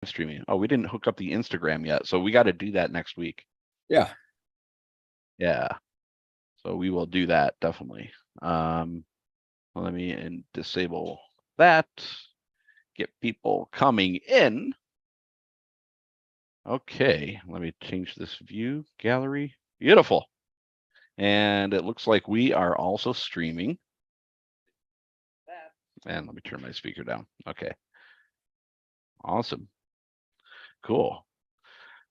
streaming. Oh, we didn't hook up the Instagram yet, so we got to do that next week. Yeah. So we will do that definitely. Let me disable that. Get people coming in. Okay, let me change this view gallery. Beautiful. And it looks like we are also streaming. And let me turn my speaker down. Okay. Awesome. Cool.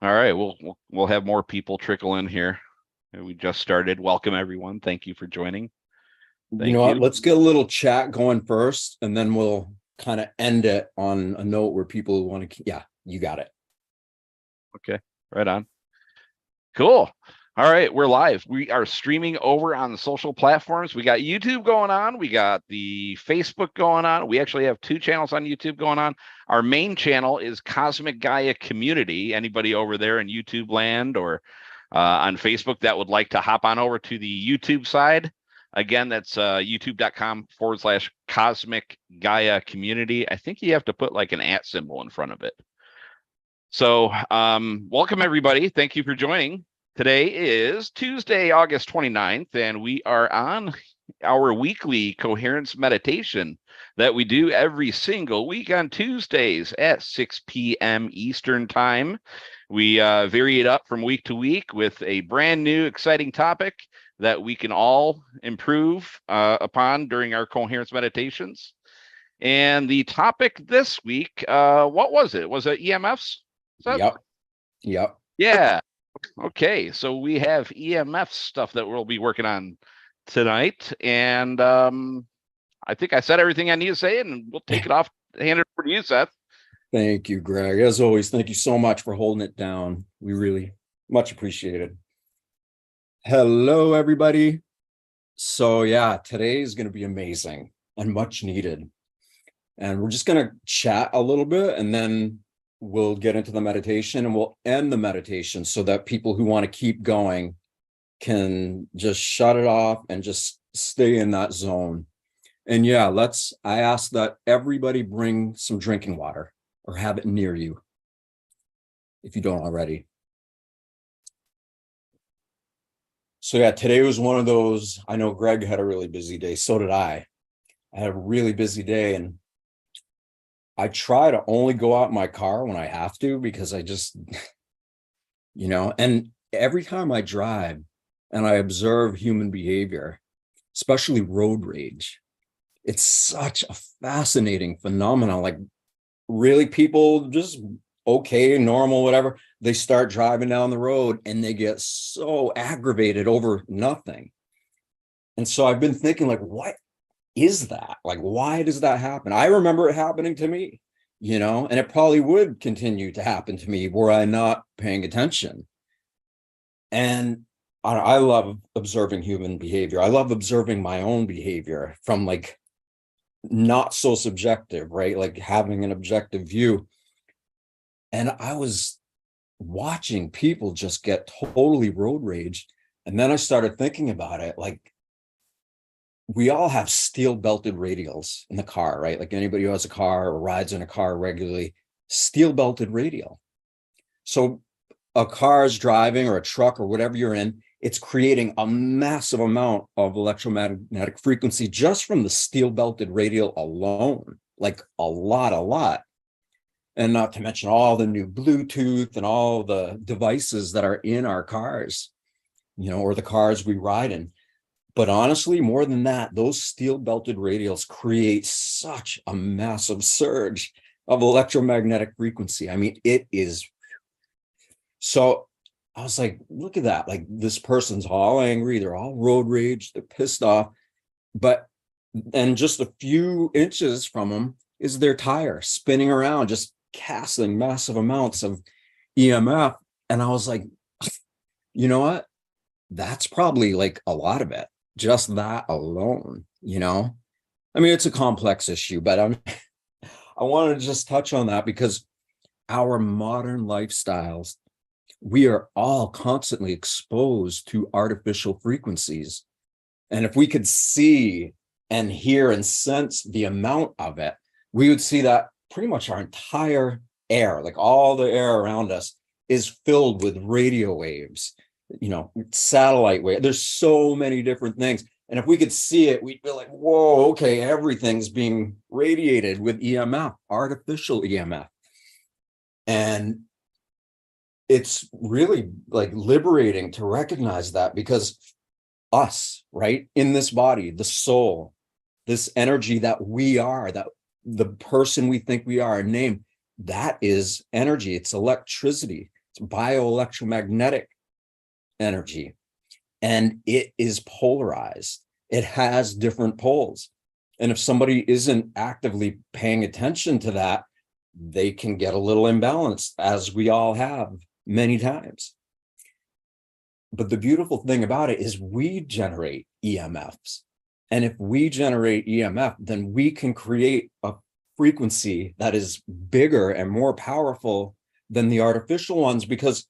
All right, we'll have more people trickle in here. We just started. Welcome everyone. Thank you for joining. You know what? Let's get a little chat going first, and then we'll kind of end it on a note where people want to. Yeah, you got it. Okay, right on. Cool. All right, we're live. We are streaming over on the social platforms. We got YouTube going on. We got the Facebook going on. We actually have 2 channels on YouTube going on. Our main channel is Cosmic Gaia Community. Anybody over there in YouTube land or on Facebook that would like to hop on over to the YouTube side. Again, that's youtube.com/Cosmic Gaia Community. I think you have to put like an @ symbol in front of it. So welcome everybody. Thank you for joining. Today is Tuesday, August 29th, and we are on our weekly Coherence meditation that we do every single week on Tuesdays at 6 p.m. Eastern Time. We vary it up from week to week with a brand new, exciting topic that we can all improve upon during our Coherence meditations. And the topic this week, what was it? Was it EMFs? Yep. Yeah. Okay, so we have EMF stuff that we'll be working on tonight, and I think I said everything I need to say, and we'll take it off, hand it over to you, Seth. Thank you, Greg. As always, thank you so much for holding it down. We really much appreciate it. Hello, everybody. So yeah, today is going to be amazing and much needed. And we're just going to chat a little bit, and then we'll get into the meditation, and we'll end the meditation so that people who want to keep going can just shut it off and just stay in that zone. And yeah, I ask that everybody bring some drinking water or have it near you if you don't already. So yeah, today was one of those. I know Greg had a really busy day. So did I. I had a really busy day, and I try to only go out in my car when I have to, because I just, and every time I drive and I observe human behavior, especially road rage, it's such a fascinating phenomenon. Like, really, people just okay, normal, whatever, they start driving down the road and they get so aggravated over nothing. And so I've been thinking, like, what is that? Like, why does that happen? I remember it happening to me, and it probably would continue to happen to me were I not paying attention. And I love observing human behavior. I love observing my own behavior from like not so subjective, right? Like having an objective view. And I was watching people just get totally road rage. And then I started thinking about it, like, we all have steel belted radials in the car, right? Like anybody who has a car or rides in a car regularly, steel belted radial. So a car is driving, or a truck or whatever you're in, it's creating a massive amount of electromagnetic frequency just from the steel belted radial alone, like a lot. And not to mention all the new Bluetooth and all the devices that are in our cars, or the cars we ride in. But honestly, more than that, those steel belted radials create such a massive surge of electromagnetic frequency. I mean, it is. So I was like, look at that. Like, this person's all angry. They're all road rage. They're pissed off. And just a few inches from them is their tire spinning around, just casting massive amounts of EMF. And I was like, you know what? That's probably like a lot of it. Just that alone, I mean, it's a complex issue, but I wanted to just touch on that because our modern lifestyles, we are all constantly exposed to artificial frequencies. And if we could see and hear and sense the amount of it, we would see that pretty much our entire air, like all the air around us is filled with radio waves, satellite waves. There's so many different things. And if we could see it, we'd be like, whoa, okay, everything's being radiated with EMF, artificial EMF. And it's really like liberating to recognize that, because us, right, in this body, the soul, this energy that we are, that the person we think we are, name, that is energy. It's electricity. It's bioelectromagnetic energy. And it is polarized. It has different poles. And if somebody isn't actively paying attention to that, they can get a little imbalanced, as we all have many times. But the beautiful thing about it is we generate EMFs. And if we generate EMF, then we can create a frequency that is bigger and more powerful than the artificial ones, because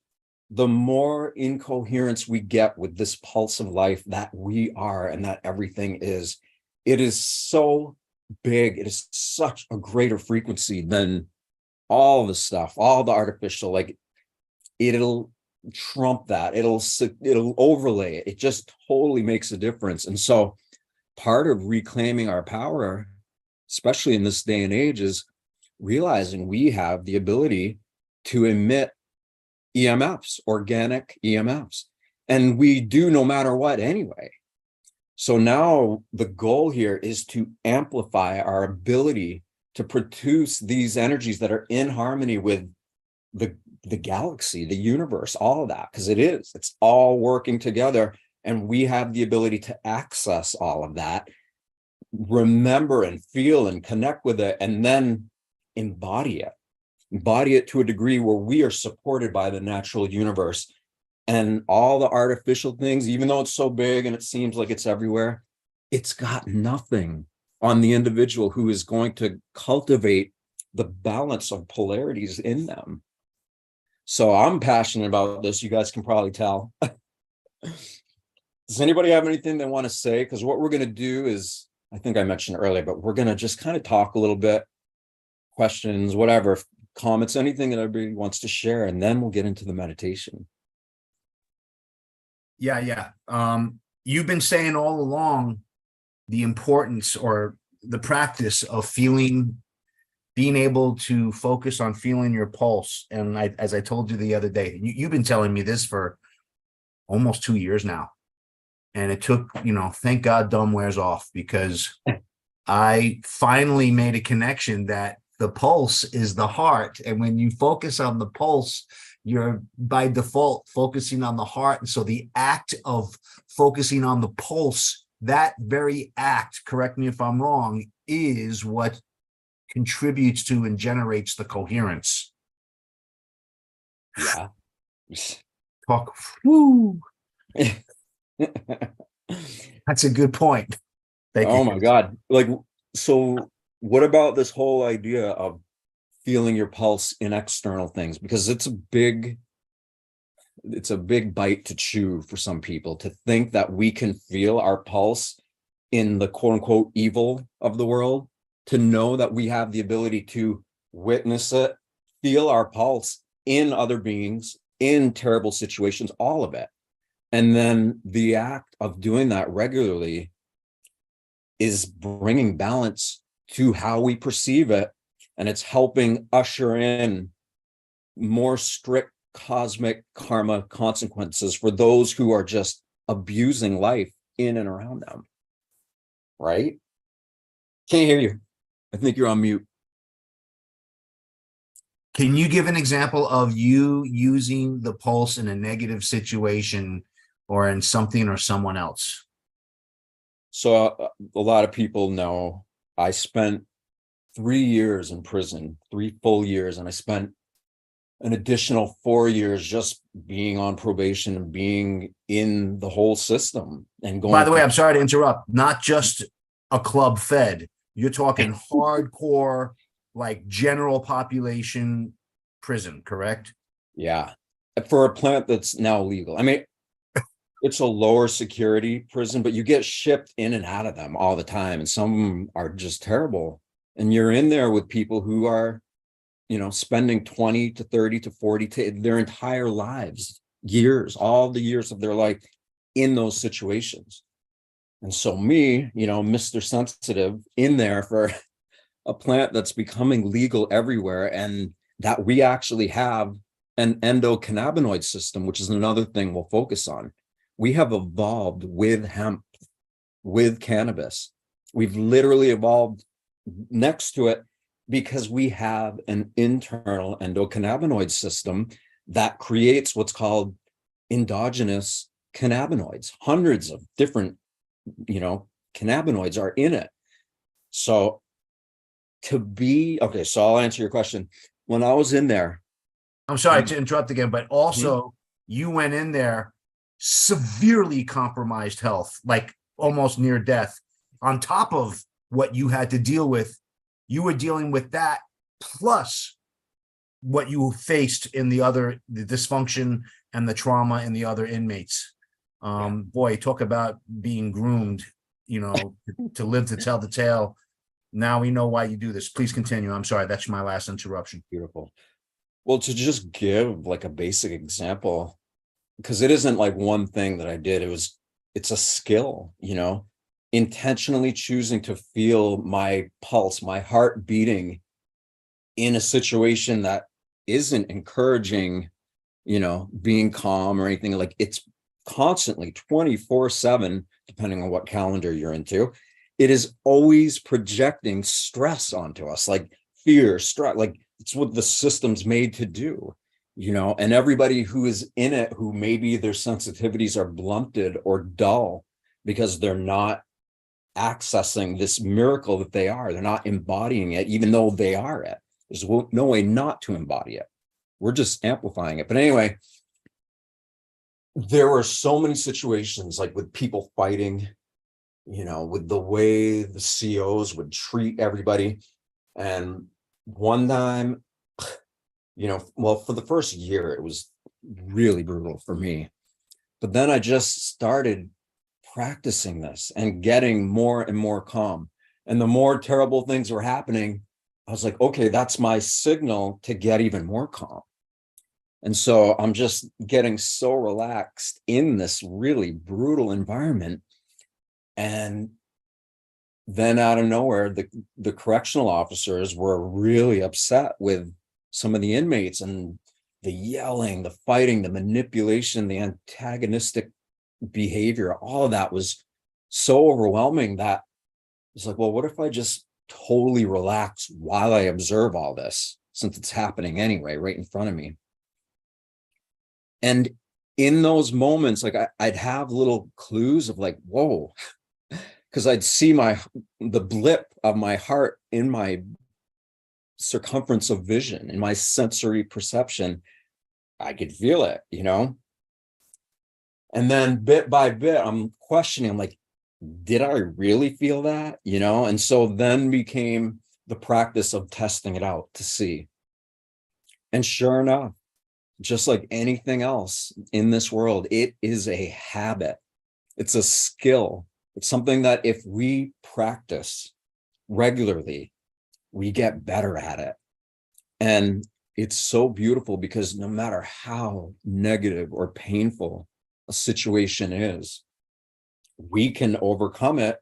the more in coherence we get with this pulse of life that we are and that everything is, it is so big. It is such a greater frequency than all the stuff, all the artificial. Like, it'll trump that. It'll overlay it. It just totally makes a difference. And so part of reclaiming our power, especially in this day and age, is realizing we have the ability to emit EMFs, organic EMFs, and we do no matter what anyway. So now the goal here is to amplify our ability to produce these energies that are in harmony with the galaxy, the universe, all of that, because it's all working together, and we have the ability to access all of that, remember and feel and connect with it, and then embody it to a degree where we are supported by the natural universe. And all the artificial things, even though it's so big and it seems like it's everywhere, it's got nothing on the individual who is going to cultivate the balance of polarities in them. So I'm passionate about this. You guys can probably tell. Does anybody have anything they want to say? Because what we're going to do is, I think I mentioned earlier, but we're going to just kind of talk a little bit, questions, whatever, comments, anything that everybody wants to share, and then we'll get into the meditation. Yeah. You've been saying all along the importance or the practice of being able to focus on feeling your pulse. And as I told you the other day, you've been telling me this for almost 2 years now. And it took, thank God dumb wears off, because I finally made a connection that the pulse is the heart. And when you focus on the pulse, you're by default focusing on the heart. And so the act of focusing on the pulse, that very act, correct me if I'm wrong, is what contributes to and generates the coherence. Yeah. Talk. Woo. That's a good point. Thank you. Oh my God. Like, so what about this whole idea of feeling your pulse in external things? Because it's a big bite to chew for some people, to think that we can feel our pulse in the quote unquote evil of the world, to know that we have the ability to witness it, feel our pulse in other beings, in terrible situations, all of it. And then the act of doing that regularly is bringing balance to how we perceive it. And it's helping usher in more strict cosmic karma consequences for those who are just abusing life in and around them. Right? Can't hear you. I think you're on mute. Can you give an example of you using the pulse in a negative situation or in something or someone else? So a lot of people know I spent 3 years in prison, 3 full years, and I spent an additional 4 years just being on probation and being in the whole system and going. By the way, I'm sorry to interrupt. Not just a club fed. You're talking hardcore, like general population prison, correct? Yeah. For a plant that's now legal. I mean, it's a lower security prison, but you get shipped in and out of them all the time. And some of them are just terrible. And you're in there with people who are spending 20 to 30 to 40 to their entire lives, years, all the years of their life in those situations. And so me, Mr. Sensitive in there for a plant that's becoming legal everywhere, and that we actually have an endocannabinoid system, which is another thing we'll focus on. We have evolved with hemp, with cannabis. We've literally evolved next to it because we have an internal endocannabinoid system that creates what's called endogenous cannabinoids. Hundreds of different, cannabinoids are in it. So so I'll answer your question. When I was in there, I'm sorry to interrupt again, but also you went in there severely compromised health, like almost near death. On top of what you had to deal with, you were dealing with that plus what you faced in the dysfunction and the trauma in the other inmates. Boy, talk about being groomed, to live to tell the tale. Now we know why you do this. Please continue. I'm sorry. That's my last interruption. Beautiful. Well, to just give like a basic example, because it isn't like one thing that I did. It's a skill, intentionally choosing to feel my pulse, my heart beating in a situation that isn't encouraging, being calm or anything. Like it's constantly 24/7, depending on what calendar you're into. It is always projecting stress onto us, like fear, stress, like it's what the system's made to do, and everybody who is in it, who maybe their sensitivities are blunted or dull because they're not accessing this miracle that they are. They're not embodying it, even though they are it. There's no way not to embody it. We're just amplifying it. But anyway, there were so many situations like with people fighting, with the way the COs would treat everybody. And one time, for the first year, it was really brutal for me. But then I just started practicing this and getting more and more calm. And the more terrible things were happening, I was like, okay, that's my signal to get even more calm. And so I'm just getting so relaxed in this really brutal environment. And then out of nowhere, the correctional officers were really upset with some of the inmates, and the yelling, the fighting, the manipulation, the antagonistic behavior, all of that was so overwhelming that it's like, well, what if I just totally relax while I observe all this, since it's happening anyway, right in front of me? And in those moments, like I'd have little clues of like, whoa, because I'd see the blip of my heart in my circumference of vision, in my sensory perception. I could feel it, And then bit by bit, I'm questioning, I'm like, did I really feel that? And so then became the practice of testing it out to see. And sure enough, just like anything else in this world, it is a habit. It's a skill. It's something that if we practice regularly, we get better at it. And it's so beautiful because no matter how negative or painful a situation is, we can overcome it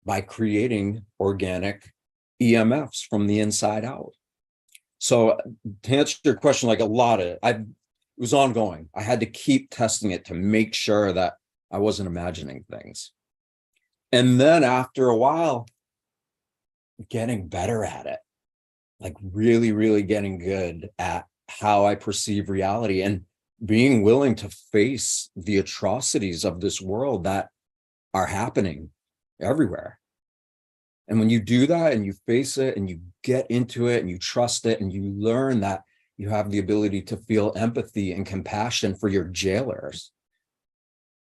by creating organic EMFs from the inside out. So to answer your question, like it was ongoing. I had to keep testing it to make sure that I wasn't imagining things. And then after a while, getting better at it, like really, really getting good at how I perceive reality and being willing to face the atrocities of this world that are happening everywhere. And when you do that and you face it and you get into it and you trust it and you learn that you have the ability to feel empathy and compassion for your jailers,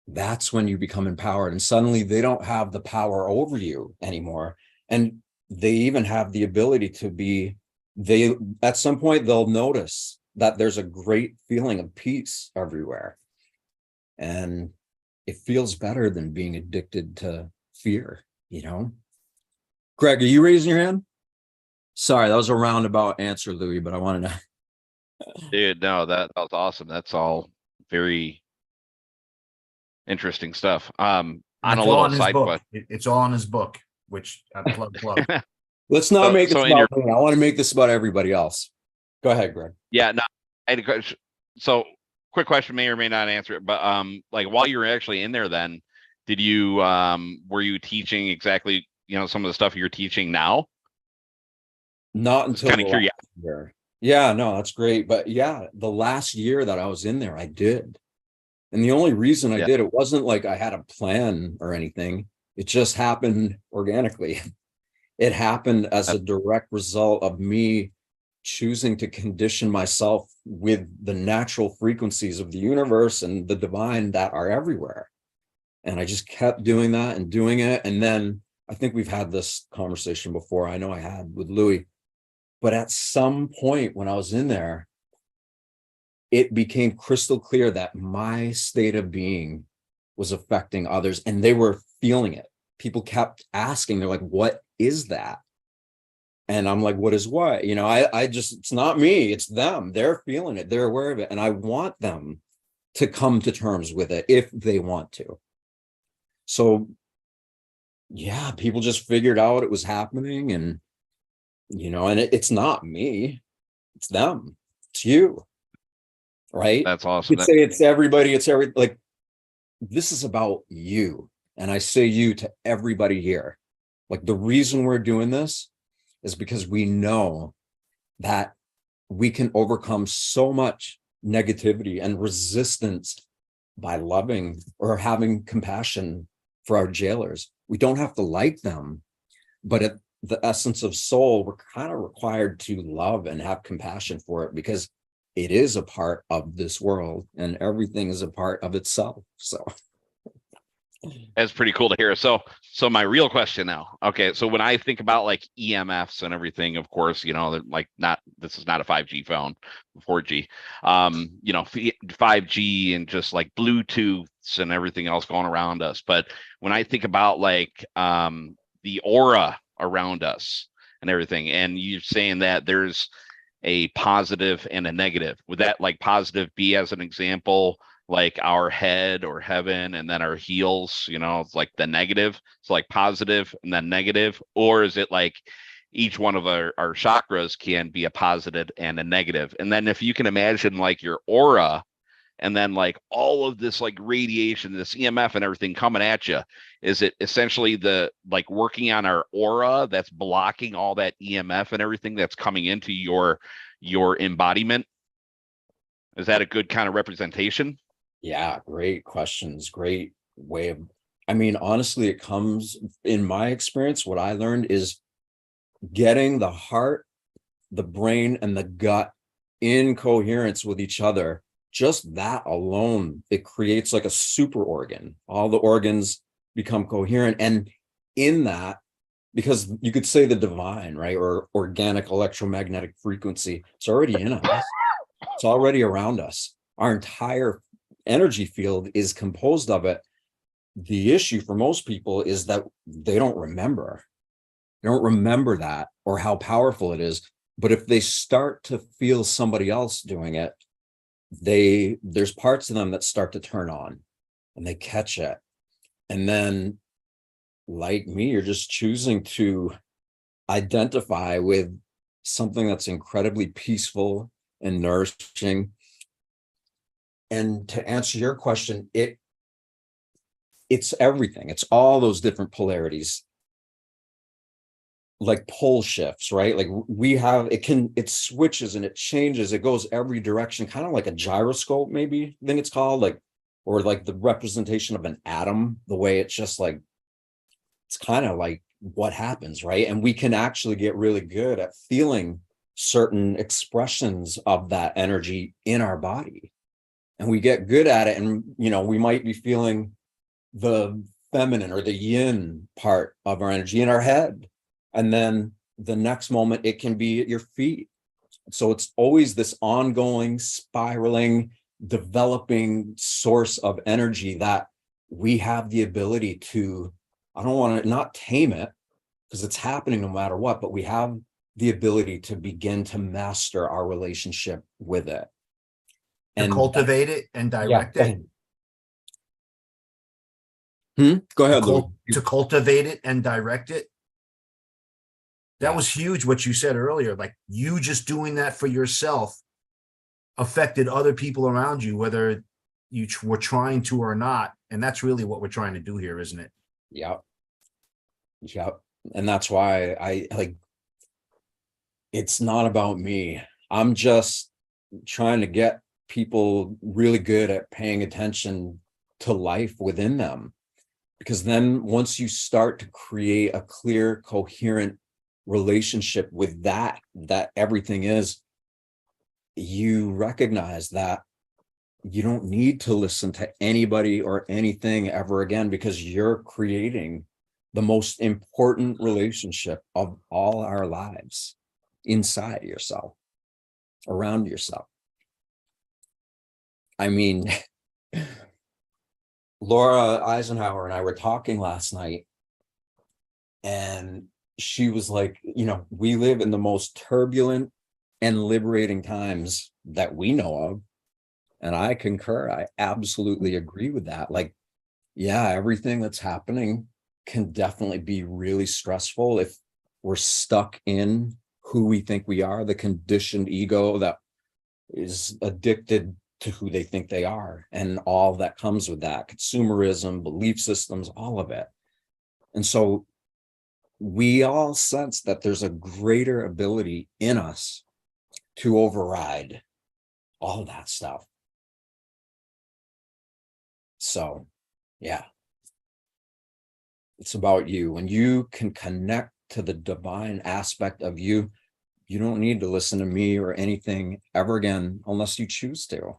that's when you become empowered. And suddenly they don't have the power over you anymore. And they even have the ability to at some point, they'll notice that there's a great feeling of peace everywhere. And it feels better than being addicted to fear, Greg, are you raising your hand? Sorry, that was a roundabout answer, Louis, but I wanted to. Dude, no, that was awesome. That's all very interesting stuff. On a That's all little in his side book. quest. It's all in his book, which I plug. Let's not So- make so this in your- about me. I want to make this about everybody else. Go ahead, Greg. Yeah, no, I had a question. So quick question, may or may not answer it, but like while you were actually in there then, did you were you teaching exactly, some of the stuff you're teaching now? Not Just until kind the of last curious. year. Yeah, no, that's great. But yeah, the last year that I was in there, I did. And the only reason I Yeah. did it wasn't like I had a plan or anything. It just happened organically. It happened as a direct result of me choosing to condition myself with the natural frequencies of the universe and the divine that are everywhere. And I just kept doing that and doing it. And then I think we've had this conversation before. I know I had with Louis, but at some point when I was in there, it became crystal clear that my state of being was affecting others and they were feeling it. People kept asking, they're like, what is that? And I'm like, what is what? I just, it's not me, it's them. They're feeling it, they're aware of it. And I want them to come to terms with it if they want to. So yeah, people just figured out it was happening and, it's not me, it's them, it's you. Right? That's awesome. You could say it's everybody, like, this is about you. And I say you to everybody here. Like, the reason we're doing this is because we know that we can overcome so much negativity and resistance by loving or having compassion for our jailers. We don't have to like them, but at the essence of soul, we're kind of required to love and have compassion for it because it is a part of this world and everything is a part of itself. So that's pretty cool to hear. So my real question now. Okay, so when I think about like EMFs and everything, of course, like this is not a 5G phone, 4G, 5G and just like Bluetooths and everything else going around us. But when I think about like the aura around us and everything, and you're saying that there's a positive and a negative, would that like positive be, as an example, like our head or heaven and then our heels, it's like the negative, it's like positive and then negative? Or is it like each one of our chakras can be a positive and a negative? And then if you can imagine like your aura and then like all of this like radiation, this EMF and everything coming at you, is it essentially the like working on our aura that's blocking all that EMF and everything that's coming into your embodiment? Is that a good kind of representation? yeah, great questions. Great way of, honestly, it comes in my experience. What I learned is getting the heart, the brain, and the gut in coherence with each other. Just that alone, it creates like a super organ. All the organs become coherent. And in that, because you could say the divine, right? Or organic electromagnetic frequency, it's already in us. It's already around us. Our entire energy field is composed of it. The issue for most people is that they don't remember. They don't remember that or how powerful it is. But if they start to feel somebody else doing it, there's parts of them that start to turn on and they catch it. And then, like me, you're just choosing to identify with something that's incredibly peaceful and nourishing. And to answer your question, it's everything. It's all those different polarities, like pole shifts, right? Like it switches and it changes. It goes every direction, kind of like a gyroscope, maybe I think it's called, like, or like the representation of an atom, the way it's just like, it's kind of like what happens, right? And we can actually get really good at feeling certain expressions of that energy in our body. And we get good at it. And, we might be feeling the feminine or the yin part of our energy in our head. And then the next moment it can be at your feet. So it's always this ongoing, spiraling, developing source of energy that we have the ability to, I don't want to not tame it because it's happening no matter what, but we have the ability to begin to master our relationship with it. To cultivate it and direct it. Go ahead, Lou. To cultivate it and direct it. That Yeah. was huge what you said earlier. Like, you just doing that for yourself affected other people around you, whether you were trying to or not. And that's really what we're trying to do here, isn't it? Yep. And that's why I like, it's not about me. I'm just trying to get people really good at paying attention to life within them. Because then once you start to create a clear, coherent relationship with that everything is, you recognize that you don't need to listen to anybody or anything ever again, because you're creating the most important relationship of all our lives inside yourself, around yourself. I mean, Laura Eisenhower and I were talking last night, and she was like, you know, we live in the most turbulent and liberating times that we know of. And I concur. I absolutely agree with that. Like, yeah, everything that's happening can definitely be really stressful if we're stuck in who we think we are, the conditioned ego that is addicted to who they think they are, and all that comes with that, consumerism, belief systems, all of it. And so we all sense that there's a greater ability in us to override all that stuff. So, yeah, it's about you. When you can connect to the divine aspect of you, you don't need to listen to me or anything ever again, unless you choose to.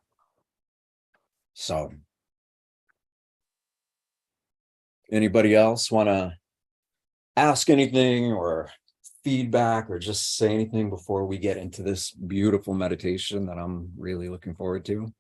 So, anybody else want to ask anything or feedback or just say anything before we get into this beautiful meditation that I'm really looking forward to?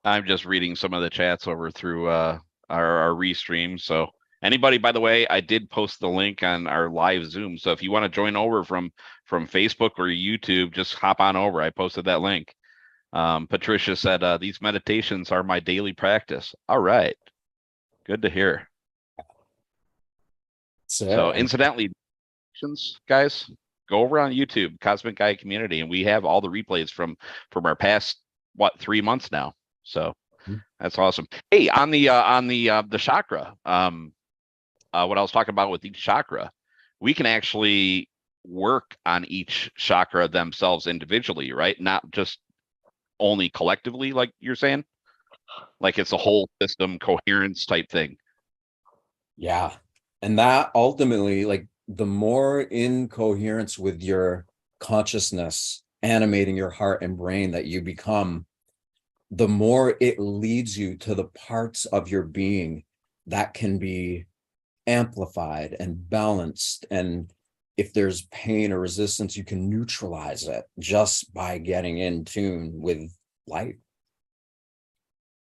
I'm just reading some of the chats over through our restream. So anybody, by the way, I did post the link on our live Zoom. So if you want to join over from Facebook or YouTube, just hop on over. I posted that link. Patricia said, these meditations are my daily practice. All right. Good to hear. So incidentally, guys, go over on YouTube, Cosmic Guy Community, and we have all the replays from our past, 3 months now. So that's awesome. Hey, on the chakra, what I was talking about with each chakra, we can actually work on each chakra themselves individually, right? Not just only collectively, like you're saying, like it's a whole system coherence type thing. Yeah. And that ultimately, like, the more in coherence with your consciousness animating your heart and brain that you become, the more it leads you to the parts of your being that can be amplified and balanced. And if there's pain or resistance, you can neutralize it just by getting in tune with light.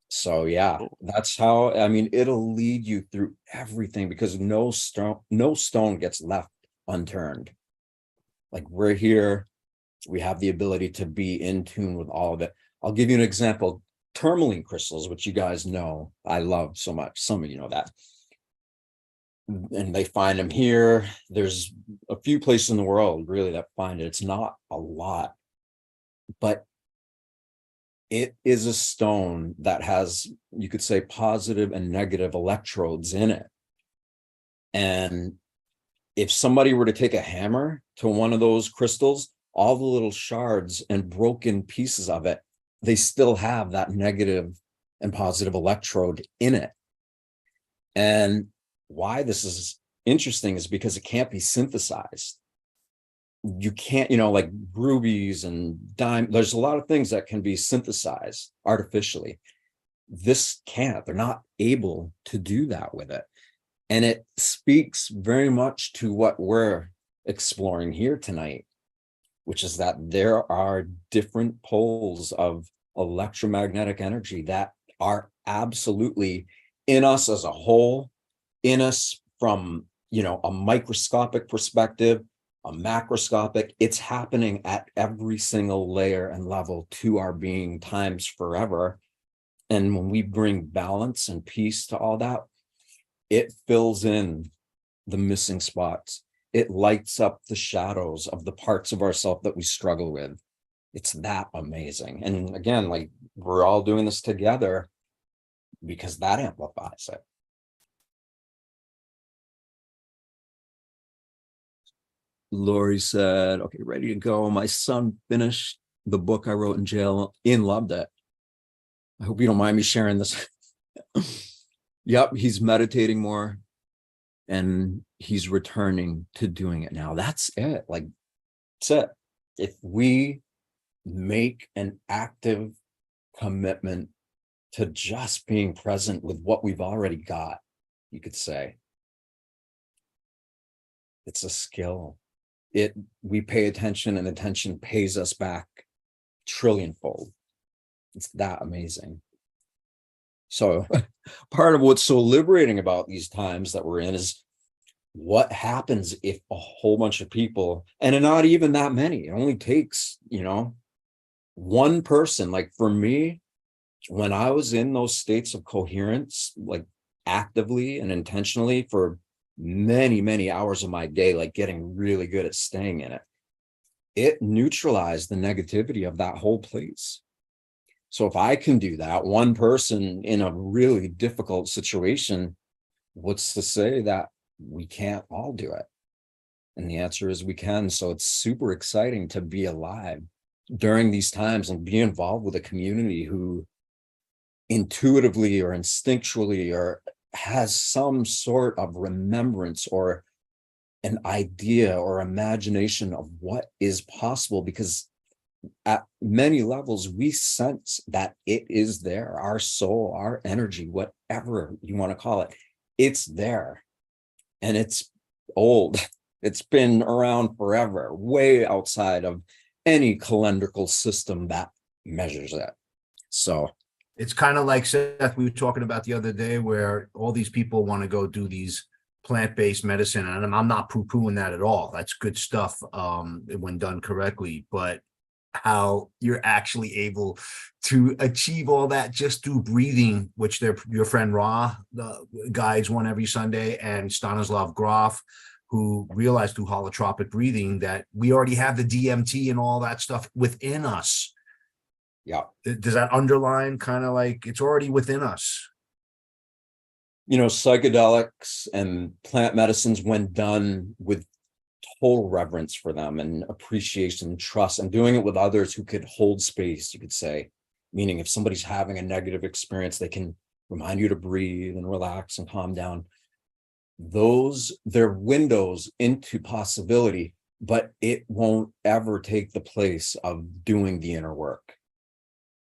So yeah, that's how, I mean, it'll lead you through everything, because no stone gets left unturned. Like, we're here, we have the ability to be in tune with all of it. I'll give you an example. Tourmaline crystals, which you guys know I love so much. Some of you know that. And they find them here. There's a few places in the world really that find it. It's not a lot, but it is a stone that has, you could say, positive and negative electrodes in it. And if somebody were to take a hammer to one of those crystals, all the little shards and broken pieces of it, they still have that negative and positive electrode in it. And why this is interesting is because it can't be synthesized. You can't, like rubies and diamonds, there's a lot of things that can be synthesized artificially. This can't, they're not able to do that with it. And it speaks very much to what we're exploring here tonight, which is that there are different poles of electromagnetic energy that are absolutely in us as a whole, in us from, a microscopic perspective, a macroscopic. It's happening at every single layer and level to our being times forever. And when we bring balance and peace to all that, it fills in the missing spots. It lights up the shadows of the parts of ourselves that we struggle with. It's that amazing. And again, like, we're all doing this together because that amplifies it. Lori said, okay, ready to go. My son finished the book I wrote in jail and loved it. I hope you don't mind me sharing this. Yep, he's meditating more and he's returning to doing it now. That's it. Like, that's it. If we make an active commitment to just being present with what we've already got, you could say, it's a skill. We pay attention, and attention pays us back trillionfold. It's that amazing. So part of what's so liberating about these times that we're in is what happens if a whole bunch of people, and not even that many, it only takes, one person. Like for me, when I was in those states of coherence, like actively and intentionally for many, many hours of my day, like getting really good at staying in it, it neutralized the negativity of that whole place. So if I can do that, one person in a really difficult situation, what's to say that we can't all do it? And the answer is we can. So it's super exciting to be alive during these times and be involved with a community who intuitively or instinctually or has some sort of remembrance or an idea or imagination of what is possible, because at many levels we sense that it is there. Our soul, our energy, whatever you want to call it, it's there. And it's old. It's been around forever, way outside of any calendrical system that measures it. So it's kind of like, Seth, we were talking about the other day, where all these people want to go do these plant-based medicine, and I'm not poo-pooing that at all. That's good stuff when done correctly, but how you're actually able to achieve all that just through breathing, which your friend Ra guides one every Sunday, and Stanislav Grof, who realized through holotropic breathing that we already have the DMT and all that stuff within us. Yeah. Does that underline kind of like it's already within us? Psychedelics and plant medicines, when done with total reverence for them and appreciation and trust, and doing it with others who could hold space, you could say, meaning if somebody's having a negative experience, they can remind you to breathe and relax and calm down. They're windows into possibility, but it won't ever take the place of doing the inner work.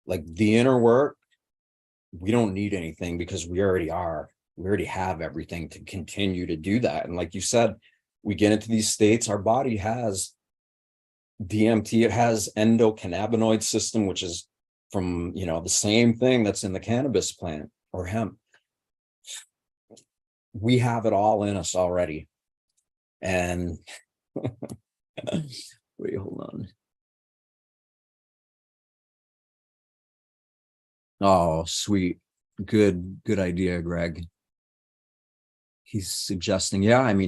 Like the inner work, we don't need anything because we already are. We already have everything to continue to do that. And like you said, we get into these states, our body has DMT, it has endocannabinoid system, which is from, the same thing that's in the cannabis plant or hemp. We have it all in us already. And wait, hold on. Oh, sweet. Good idea, Greg. He's suggesting,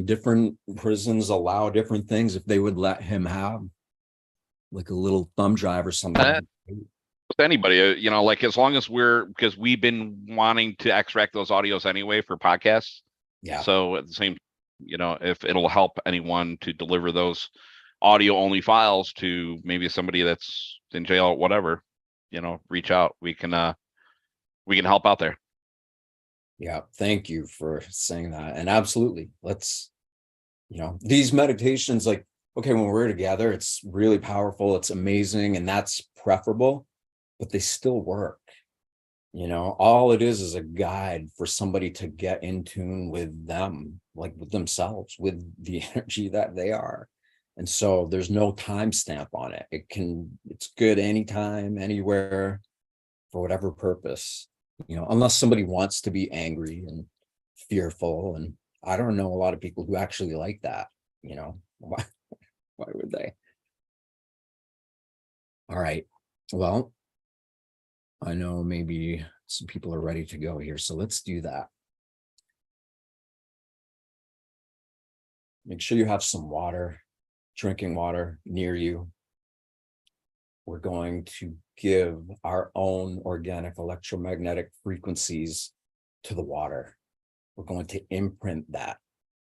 different prisons allow different things. If they would let him have like a little thumb drive or something. Anybody, like as long as because we've been wanting to extract those audios anyway for podcasts. Yeah. So at the same, if it'll help anyone to deliver those audio only files to maybe somebody that's in jail or whatever, reach out. We can help out there. Yeah. Thank you for saying that. And absolutely, let's, these meditations, like, okay, when we're together, it's really powerful. It's amazing. And that's preferable, but they still work. All it is a guide for somebody to get in tune with them, like with themselves, with the energy that they are. And so there's no timestamp on it. It's good anytime, anywhere, for whatever purpose. unless somebody wants to be angry and fearful. And I don't know a lot of people who actually like that, why would they? All right. Well, I know maybe some people are ready to go here, so let's do that. Make sure you have some water, drinking water near you. We're going to give our own organic electromagnetic frequencies to the water. We're going to imprint that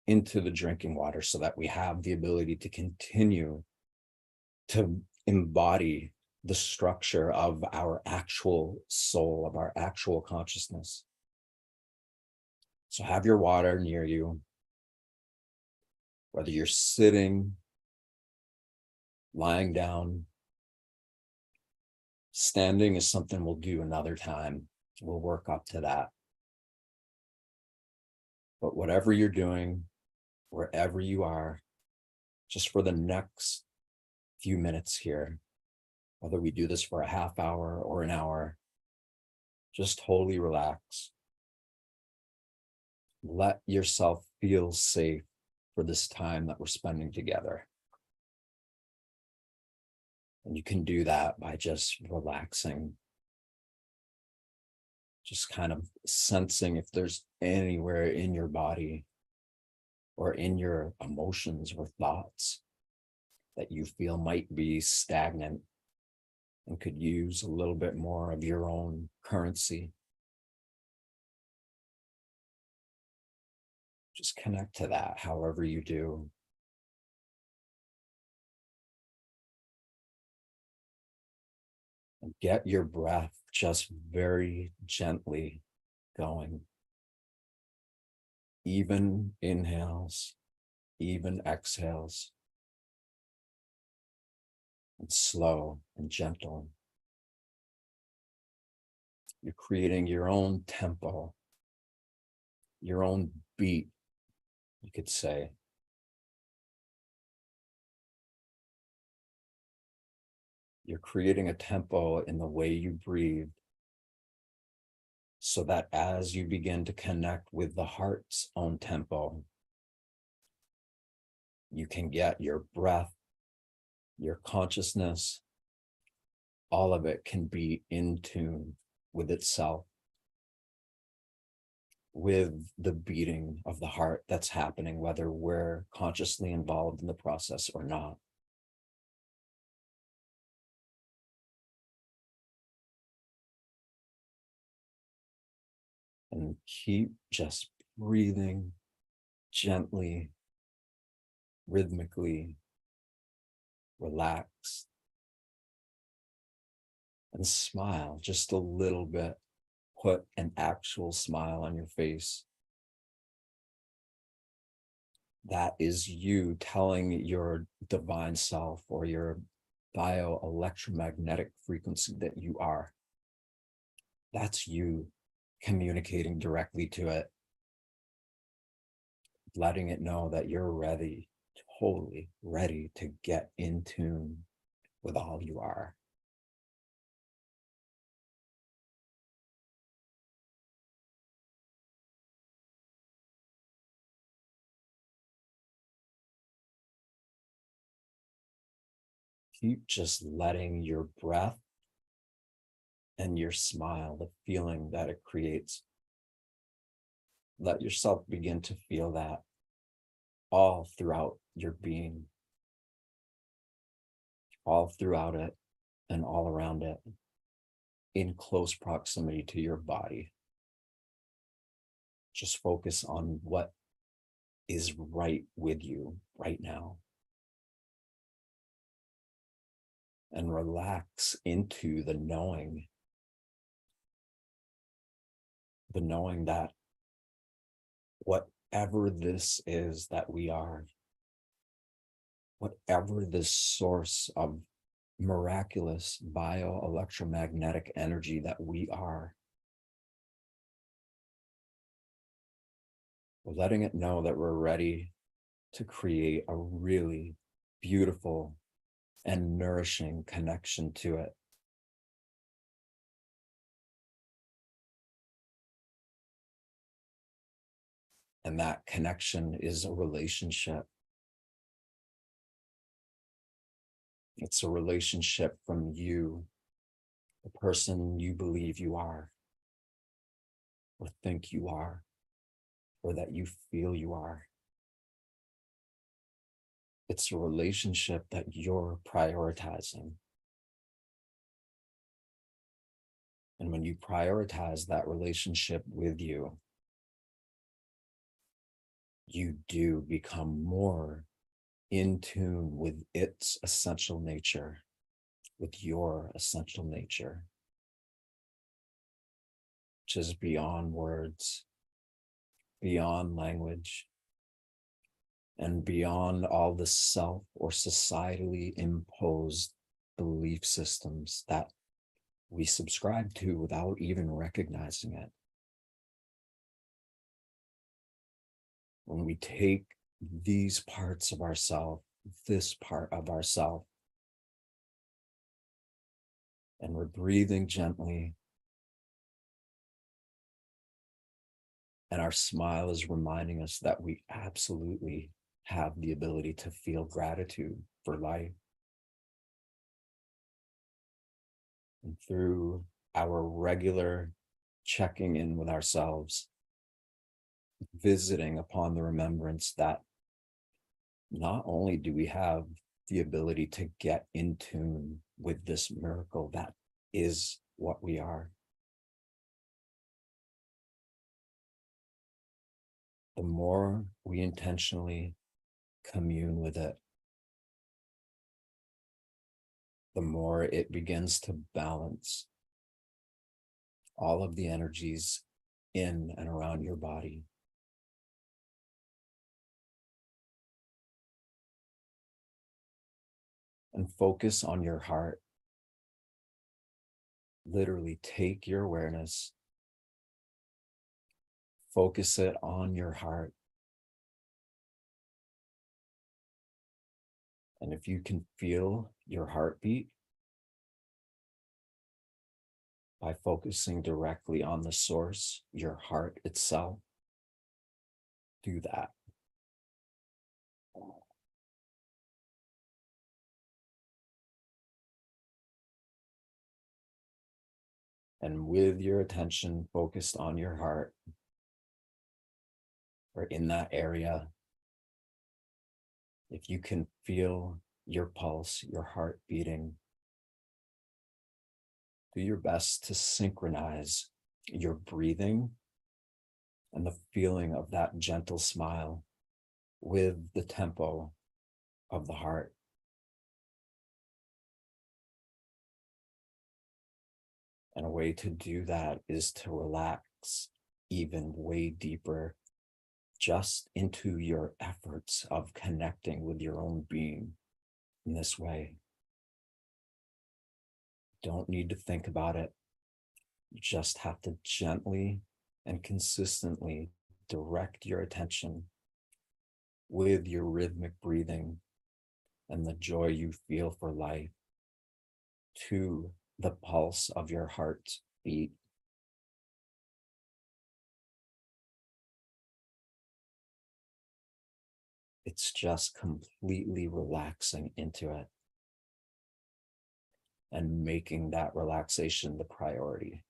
into the drinking water so that we have the ability to continue to embody the structure of our actual soul, of our actual consciousness. So have your water near you, whether you're sitting, lying down. Standing is something we'll do another time. We'll work up to that. But whatever you're doing, wherever you are, just for the next few minutes here, whether we do this for a half hour or an hour, just totally relax. Let yourself feel safe for this time that we're spending together. And you can do that by just relaxing, just kind of sensing if there's anywhere in your body or in your emotions or thoughts that you feel might be stagnant and could use a little bit more of your own currency. Just connect to that however you do. And get your breath just very gently going. Even inhales, even exhales. And slow and gentle. You're creating your own tempo, your own beat, you could say. You're creating a tempo in the way you breathe, so that as you begin to connect with the heart's own tempo, you can get your breath, your consciousness, all of it can be in tune with itself, with the beating of the heart that's happening, whether we're consciously involved in the process or not. And keep just breathing gently, rhythmically, relaxed, and smile just a little bit. Put an actual smile on your face. That is you telling your divine self or your bioelectromagnetic frequency that you are. That's you communicating directly to it, letting it know that you're ready, totally ready to get in tune with all you are. Keep just letting your breath and your smile, the feeling that it creates, let yourself begin to feel that all throughout your being, all throughout it and all around it, in close proximity to your body. Just focus on what is right with you right now. And relax into the knowing that whatever this is that we are, whatever this source of miraculous bioelectromagnetic energy that we are, we're letting it know that we're ready to create a really beautiful and nourishing connection to it. And that connection is a relationship. It's a relationship from you, the person you believe you are, or think you are, or that you feel you are. It's a relationship that you're prioritizing. And when you prioritize that relationship with you, you do become more in tune with its essential nature, with your essential nature, which is beyond words, beyond language, and beyond all the self or societally imposed belief systems that we subscribe to without even recognizing it. When we take these parts of ourselves, this part of ourselves, and we're breathing gently, and our smile is reminding us that we absolutely have the ability to feel gratitude for life. And through our regular checking in with ourselves, visiting upon the remembrance that not only do we have the ability to get in tune with this miracle that is what we are, the more we intentionally commune with it, the more it begins to balance all of the energies in and around your body. And focus on your heart. Literally take your awareness, focus it on your heart. And if you can feel your heartbeat by focusing directly on the source, your heart itself, do that. And with your attention focused on your heart, or in that area, if you can feel your pulse, your heart beating, do your best to synchronize your breathing and the feeling of that gentle smile with the tempo of the heart. And a way to do that is to relax even way deeper, just into your efforts of connecting with your own being in this way. Don't need to think about it. You just have to gently and consistently direct your attention with your rhythmic breathing and the joy you feel for life to the pulse of your heart's beat. It's just completely relaxing into it and making that relaxation the priority.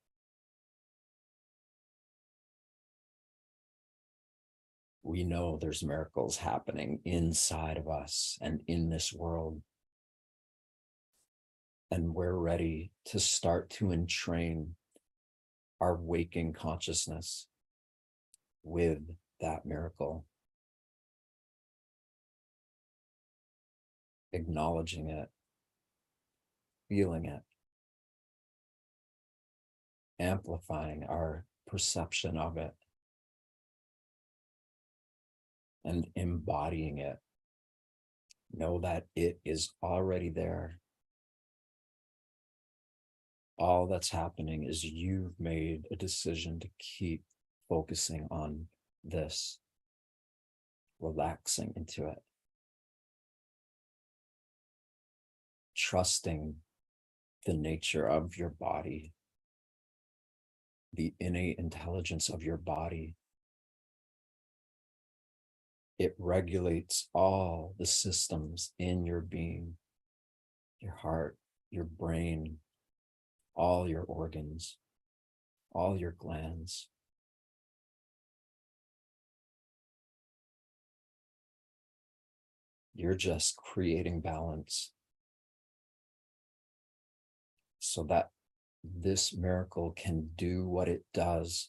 We know there's miracles happening inside of us and in this world. And we're ready to start to entrain our waking consciousness with that miracle, acknowledging it, feeling it, amplifying our perception of it, and embodying it. Know that it is already there. All that's happening is you've made a decision to keep focusing on this, relaxing into it, trusting the nature of your body, the innate intelligence of your body, It regulates all the systems in your being, your heart, your brain, all your organs, all your glands. You're just creating balance so that this miracle can do what it does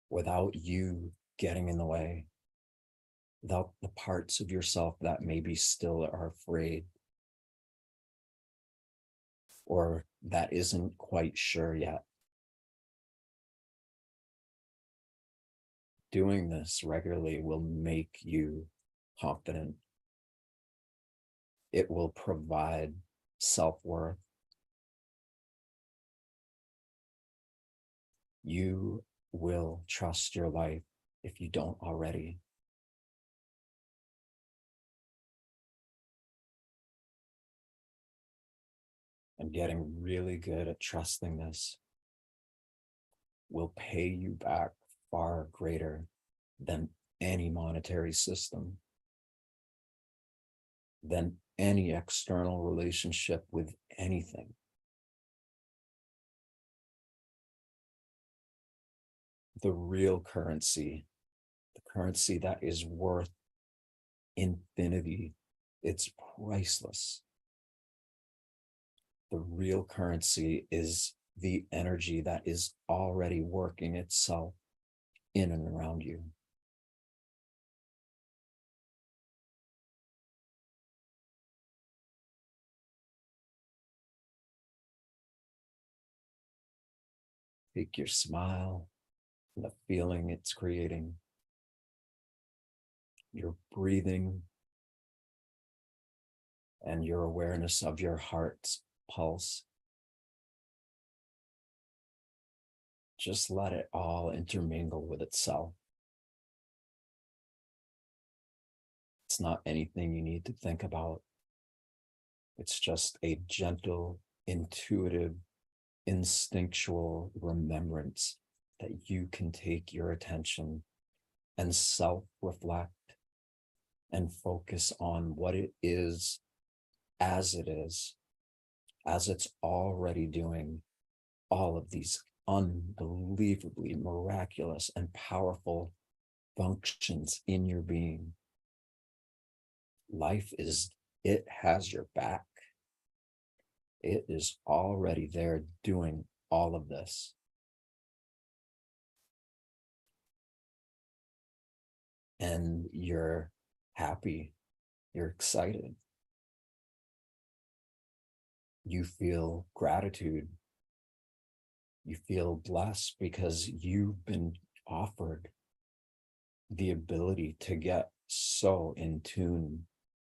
without you getting in the way, without the parts of yourself that maybe still are afraid or that isn't quite sure yet. Doing this regularly will make you confident. It will provide self-worth. You will trust your life if you don't already. And getting really good at trusting this will pay you back far greater than any monetary system, than any external relationship with anything. The real currency, the currency that is worth infinity, it's priceless. The real currency is the energy that is already working itself in and around you. Take your smile and the feeling it's creating, your breathing, and your awareness of your heart's pulse. Just let it all intermingle with itself. It's not anything you need to think about. It's just a gentle, intuitive, instinctual remembrance that you can take your attention and self-reflect and focus on what it is, as it's already doing all of these unbelievably miraculous and powerful functions in your being. Life it has your back. It is already there doing all of this. And you're happy, you're excited. You feel gratitude. You feel blessed because you've been offered the ability to get so in tune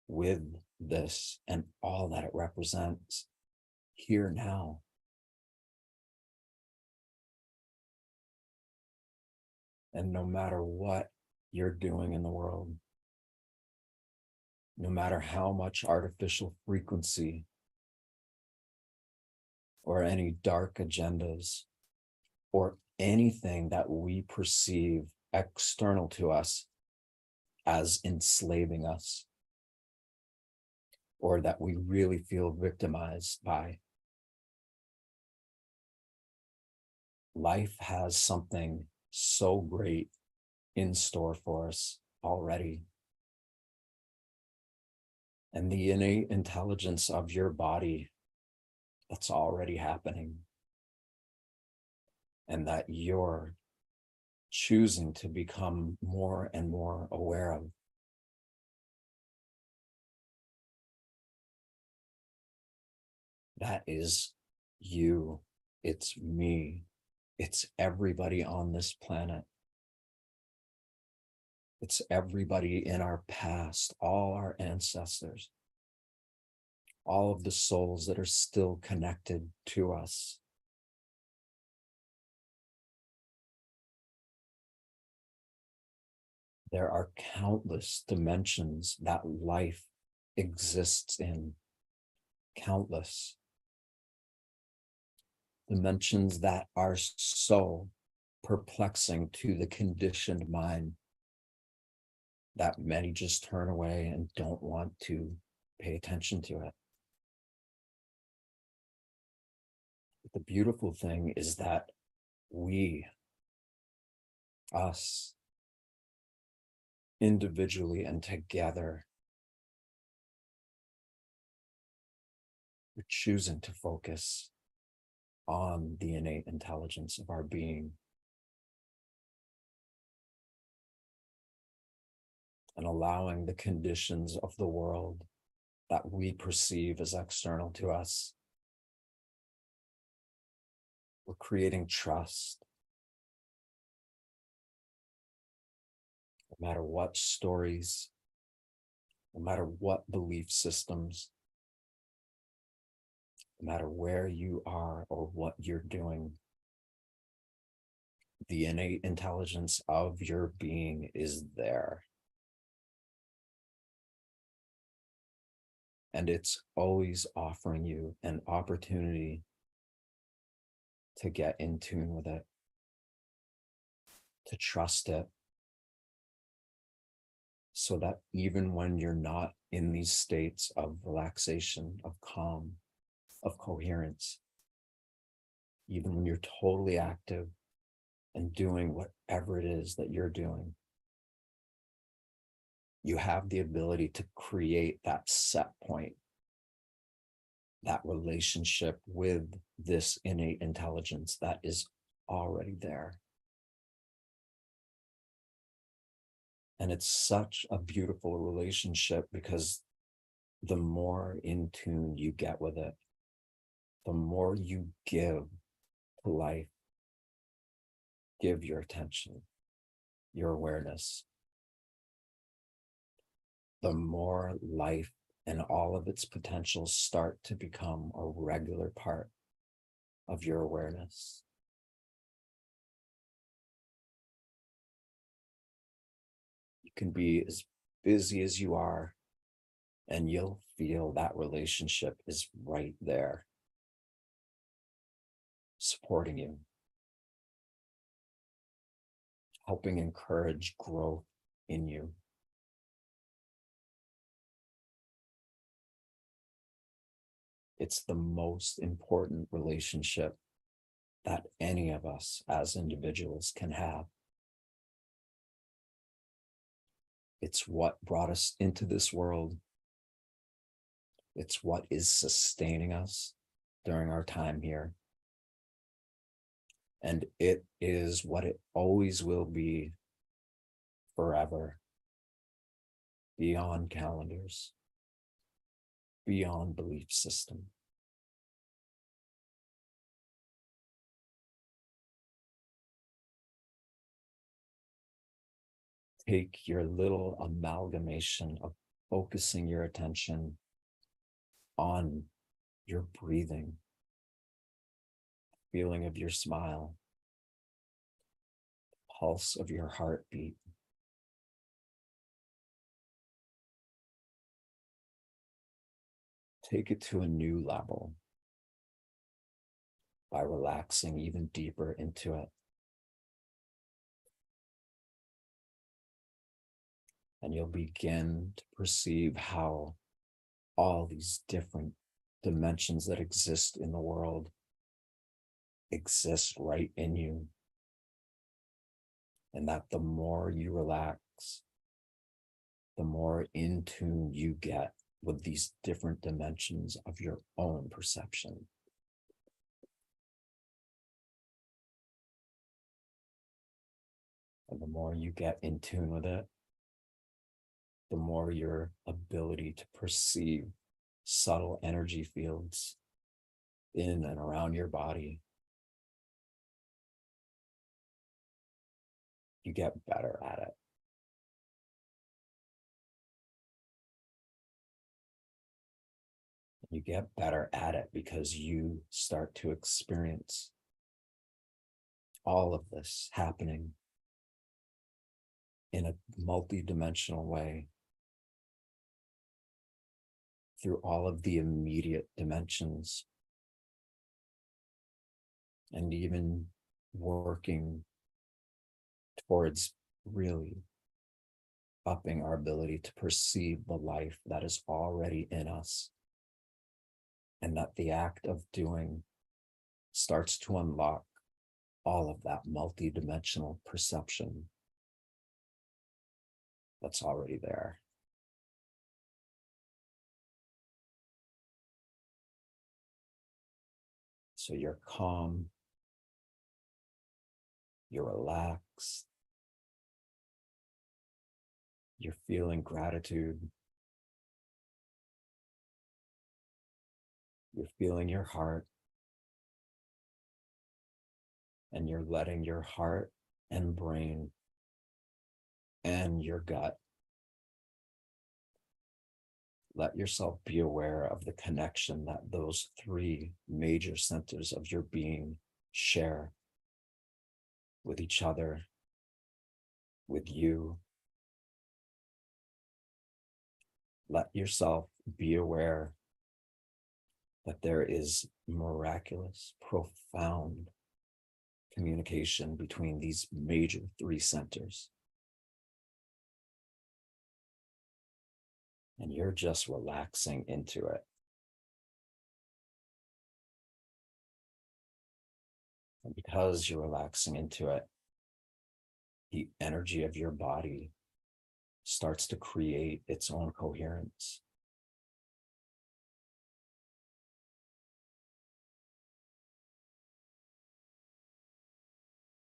with this and all that it represents here now. And no matter what you're doing in the world, no matter how much artificial frequency or any dark agendas or anything that we perceive external to us as enslaving us, or that we really feel victimized by. Life has something so great in store for us already. And the innate intelligence of your body, that's already happening. And that you're choosing to become more and more aware of. That is you. It's me. It's everybody on this planet. It's everybody in our past, all our ancestors, all of the souls that are still connected to us. There are countless dimensions that life exists in. Countless dimensions that are so perplexing to the conditioned mind that many just turn away and don't want to pay attention to it. But the beautiful thing is that us, individually and together, we're choosing to focus on the innate intelligence of our being and allowing the conditions of the world that we perceive as external to us. We're creating trust. No matter what stories, no matter what belief systems, no matter where you are or what you're doing, the innate intelligence of your being is there. And it's always offering you an opportunity to get in tune with it, to trust it, so that even when you're not in these states of relaxation, of calm, of coherence, even when you're totally active and doing whatever it is that you're doing, you have the ability to create that set point, that relationship with this innate intelligence that is already there. And it's such a beautiful relationship because the more in tune you get with it, the more you give to life, give your attention, your awareness, the more life and all of its potentials start to become a regular part of your awareness. You can be as busy as you are, and you'll feel that relationship is right there, supporting you, helping encourage growth in you. It's the most important relationship that any of us as individuals can have. It's what brought us into this world. It's what is sustaining us during our time here. And it is what it always will be forever, beyond calendars, beyond belief system. Take your little amalgamation of focusing your attention on your breathing, feeling of your smile, pulse of your heartbeat. Take it to a new level by relaxing even deeper into it. And you'll begin to perceive how all these different dimensions that exist in the world exist right in you. And that the more you relax, the more in tune you get with these different dimensions of your own perception. And the more you get in tune with it, the more your ability to perceive subtle energy fields in and around your body, you get better at it. You get better at it because you start to experience all of this happening in a multi-dimensional way through all of the immediate dimensions, and even working towards really upping our ability to perceive the life that is already in us. And that the act of doing starts to unlock all of that multidimensional perception that's already there. So you're calm, you're relaxed, you're feeling gratitude, you're feeling your heart, and you're letting your heart and brain and your gut, let yourself be aware of the connection that those three major centers of your being share with each other, with you. Let yourself be aware that there is miraculous, profound communication between these major three centers. And you're just relaxing into it. And because you're relaxing into it, the energy of your body starts to create its own coherence.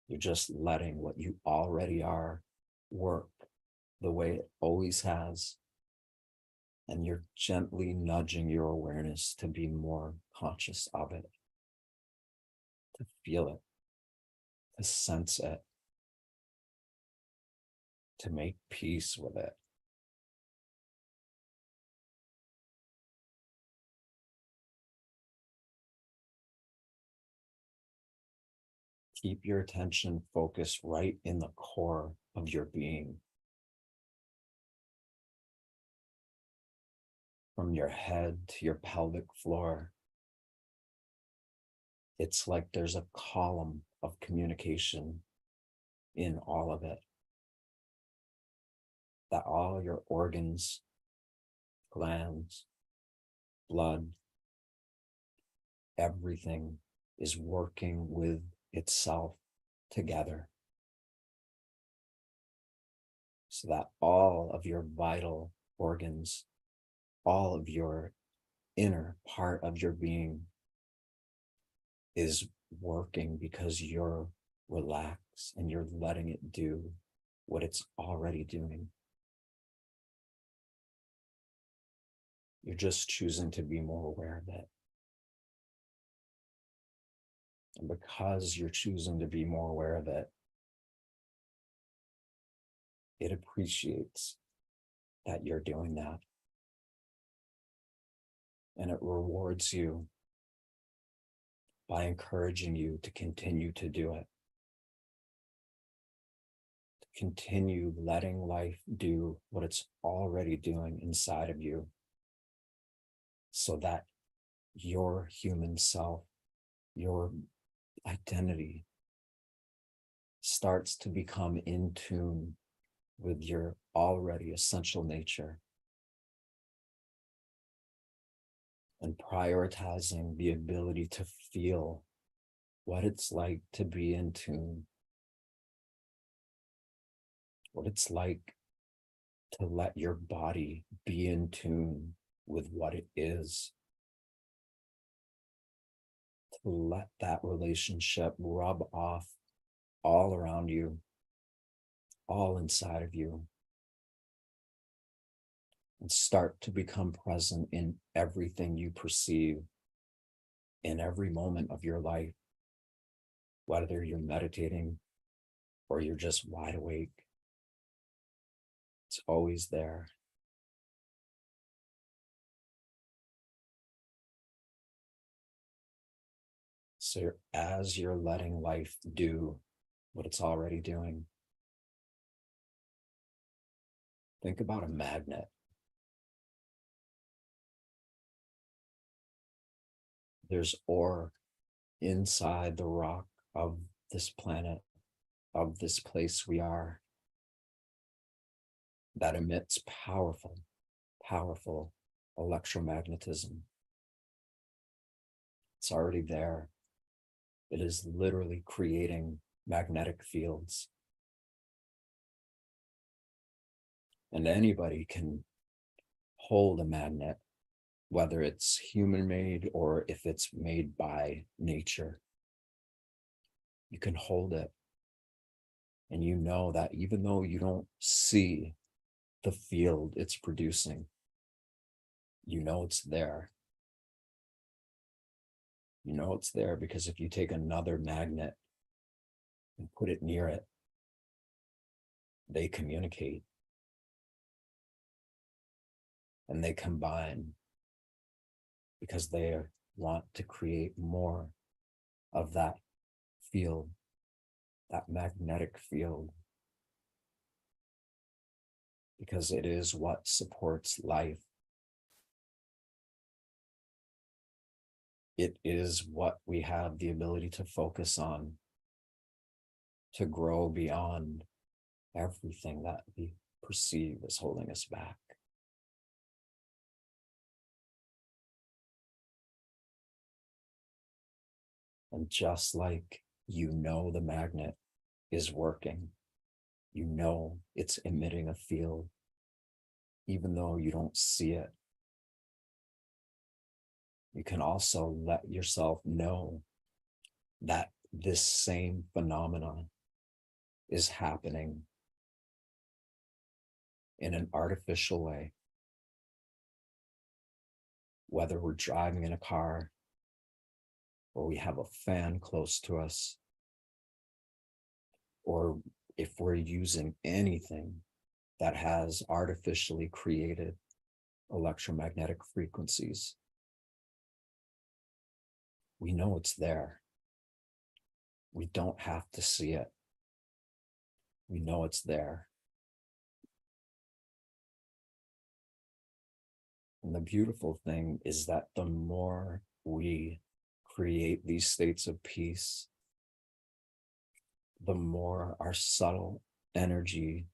You're just letting what you already are work the way it always has. And you're gently nudging your awareness to be more conscious of it, to feel it, to sense it, to make peace with it. Keep your attention focused right in the core of your being. From your head to your pelvic floor, it's like there's a column of communication in all of it. That all your organs, glands, blood, everything is working with itself together. So that all of your vital organs, all of your inner part of your being is working because you're relaxed and you're letting it do what it's already doing. You're just choosing to be more aware of it. And because you're choosing to be more aware of it, it appreciates that you're doing that. And it rewards you by encouraging you to continue to do it. To continue letting life do what it's already doing inside of you, so that your human self, your identity, starts to become in tune with your already essential nature, and prioritizing the ability to feel what it's like to be in tune, what it's like to let your body be in tune with what it is, to let that relationship rub off all around you, all inside of you, and start to become present in everything you perceive in every moment of your life, whether you're meditating or you're just wide awake. It's always there. So as you're letting life do what it's already doing, think about a magnet. There's ore inside the rock of this planet, of this place we are. that emits powerful, powerful electromagnetism. It's already there. It is literally creating magnetic fields. And anybody can hold a magnet, whether it's human-made or if it's made by nature. You can hold it. And you know that even though you don't see the field it's producing, you know it's there. You know it's there because if you take another magnet and put it near it, they communicate and they combine because they want to create more of that field, that magnetic field, because it is what supports life. It is what we have the ability to focus on, to grow beyond everything that we perceive as holding us back. And just like you know the magnet is working, you know it's emitting a field, even though you don't see it. You can also let yourself know that this same phenomenon is happening in an artificial way. Whether we're driving in a car or we have a fan close to us, or if we're using anything that has artificially created electromagnetic frequencies, we know it's there. We don't have to see it. We know it's there. And the beautiful thing is that the more we create these states of peace, the more our subtle energy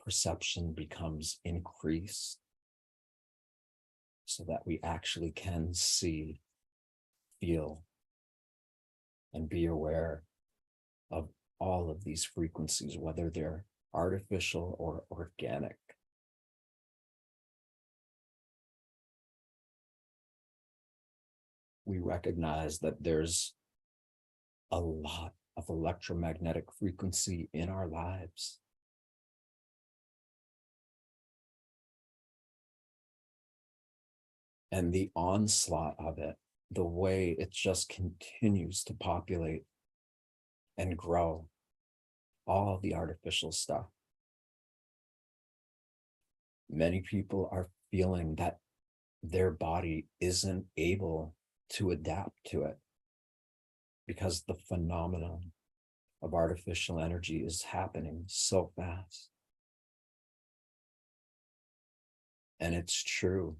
perception becomes increased, so that we actually can see, feel, and be aware of all of these frequencies, whether they're artificial or organic. We recognize that there's a lot of electromagnetic frequency in our lives. And the onslaught of it, the way it just continues to populate and grow, all the artificial stuff. Many people are feeling that their body isn't able to adapt to it because the phenomenon of artificial energy is happening so fast. And it's true.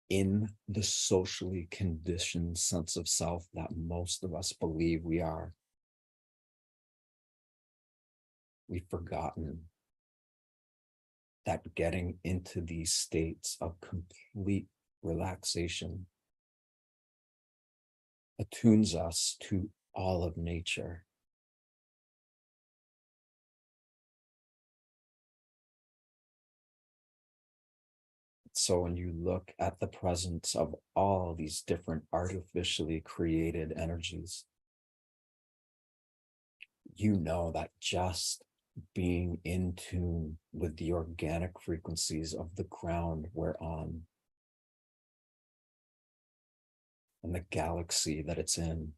In the socially conditioned sense of self that most of us believe we are, we've forgotten that getting into these states of complete relaxation attunes us to all of nature. So when you look at the presence of all these different artificially created energies, you know that just being in tune with the organic frequencies of the ground we're on and the galaxy that it's in,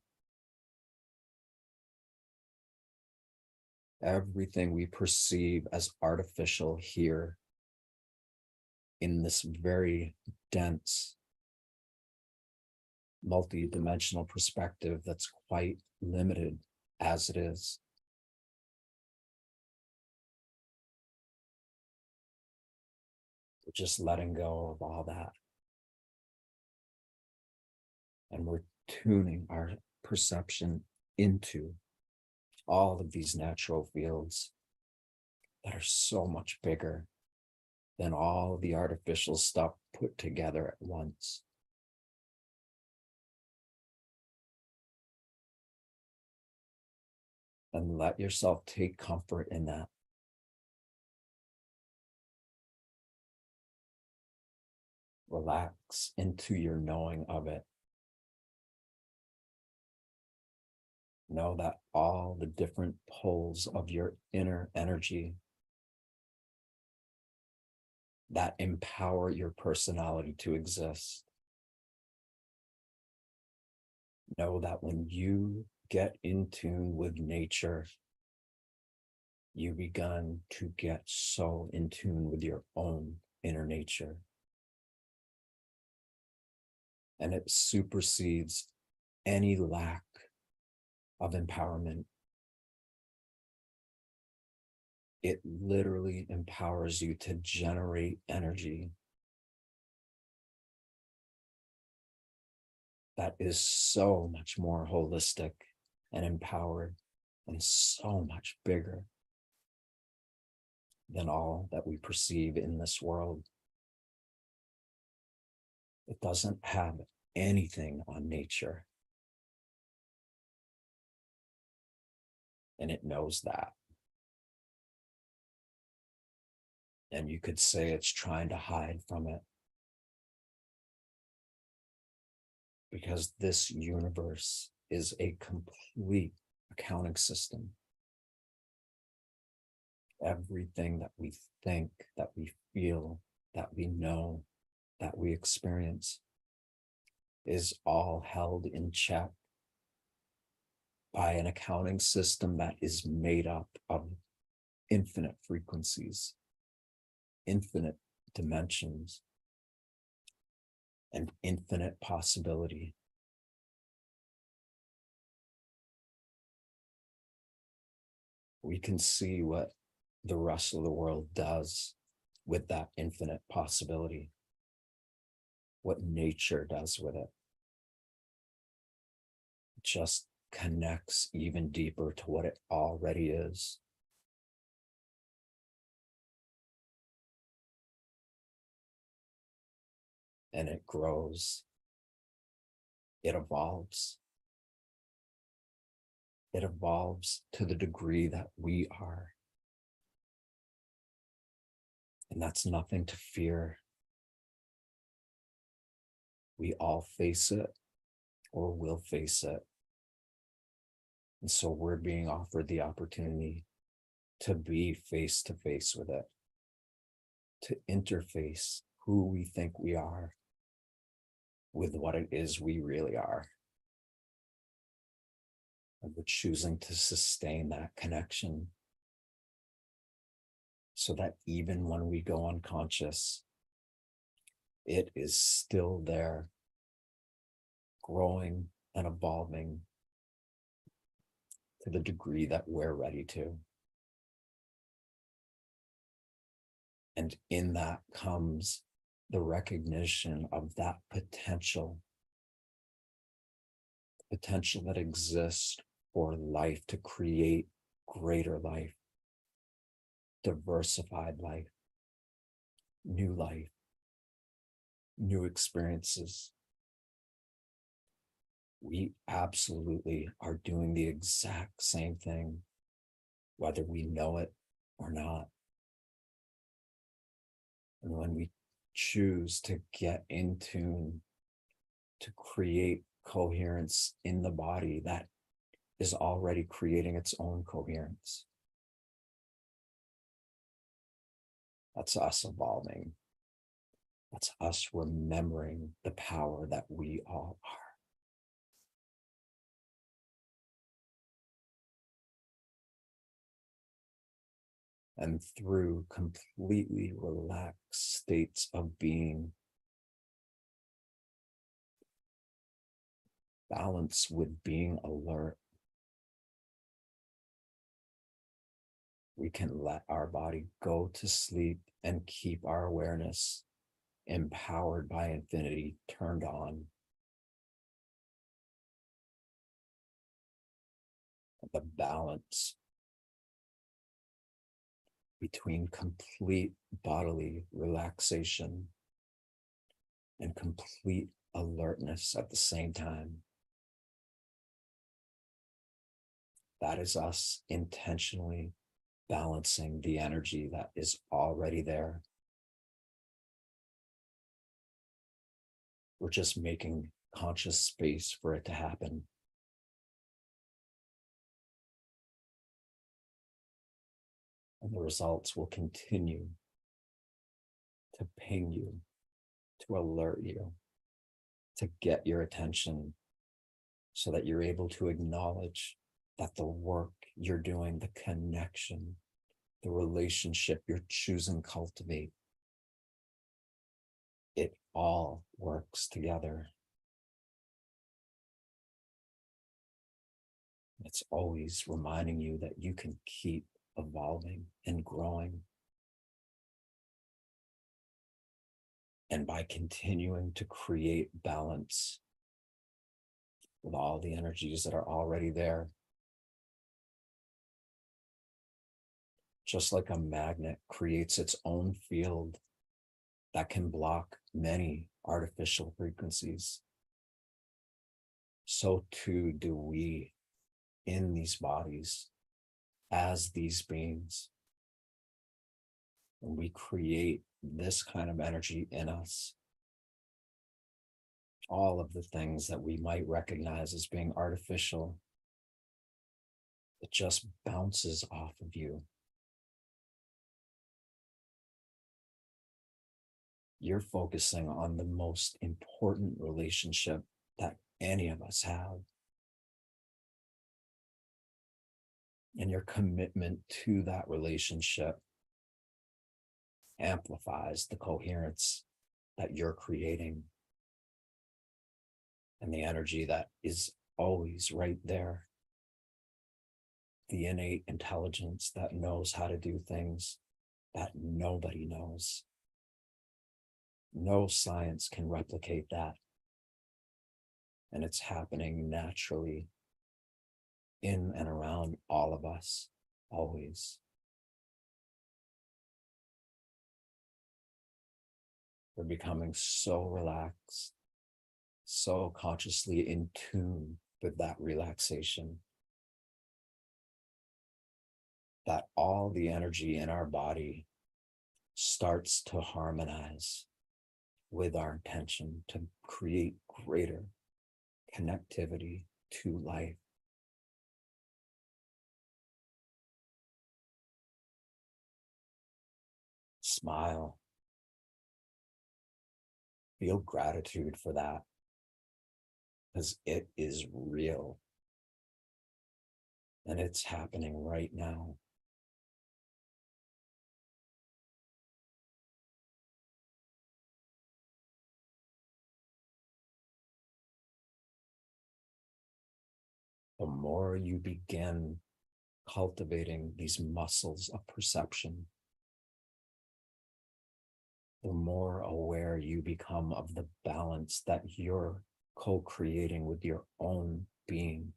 everything we perceive as artificial here in this very dense, multi-dimensional perspective that's quite limited as it is. We're just letting go of all that. And we're tuning our perception into all of these natural fields that are so much bigger than all the artificial stuff put together at once. And let yourself take comfort in that. Relax into your knowing of it. Know that all the different poles of your inner energy that empower your personality to exist. Know that when you get in tune with nature, you begin to get so in tune with your own inner nature. And it supersedes any lack of empowerment. It literally empowers you to generate energy that is so much more holistic and empowered and so much bigger than all that we perceive in this world. It doesn't have anything on nature. And it knows that. And you could say it's trying to hide from it. Because this universe is a complete accounting system. Everything that we think, that we feel, that we know, that we experience is all held in check by an accounting system that is made up of infinite frequencies, infinite dimensions, and infinite possibility. We can see what the rest of the world does with that infinite possibility, what nature does with it. It just connects even deeper to what it already is. And it grows. It evolves. It evolves to the degree that we are. And that's nothing to fear. We all face it or will face it. And so we're being offered the opportunity to be face to face with it, to interface who we think we are with what it is we really are. And we're choosing to sustain that connection so that even when we go unconscious, it is still there, growing and evolving to the degree that we're ready to. And in that comes the recognition of that potential that exists for life to create greater life, diversified life, new experiences. We absolutely are doing the exact same thing, whether we know it or not. And when we choose to get in tune, to create coherence in the body that is already creating its own coherence, that's us evolving. That's us remembering the power that we all are. And through completely relaxed states of being, balance with being alert, we can let our body go to sleep and keep our awareness empowered by infinity turned on. The balance between complete bodily relaxation and complete alertness at the same time. That is us intentionally balancing the energy that is already there. We're just making conscious space for it to happen. And the results will continue to ping you, to alert you, to get your attention so that you're able to acknowledge that the work you're doing, the connection, the relationship you're choosing to cultivate, it all works together. It's always reminding you that you can keep evolving and growing. And by continuing to create balance with all the energies that are already there, just like a magnet creates its own field that can block many artificial frequencies, so too do we in these bodies as these beings. When we create this kind of energy in us, all of the things that we might recognize as being artificial, it just bounces off of you. You're focusing on the most important relationship that any of us have. And your commitment to that relationship amplifies the coherence that you're creating and the energy that is always right there. The innate intelligence that knows how to do things that nobody knows. No science can replicate that. And it's happening naturally in and around all of us, always. We're becoming so relaxed, so consciously in tune with that relaxation, that all the energy in our body starts to harmonize with our intention to create greater connectivity to life. Smile. Feel gratitude for that, because it is real. And it's happening right now. The more you begin cultivating these muscles of perception, the more aware you become of the balance that you're co-creating with your own being,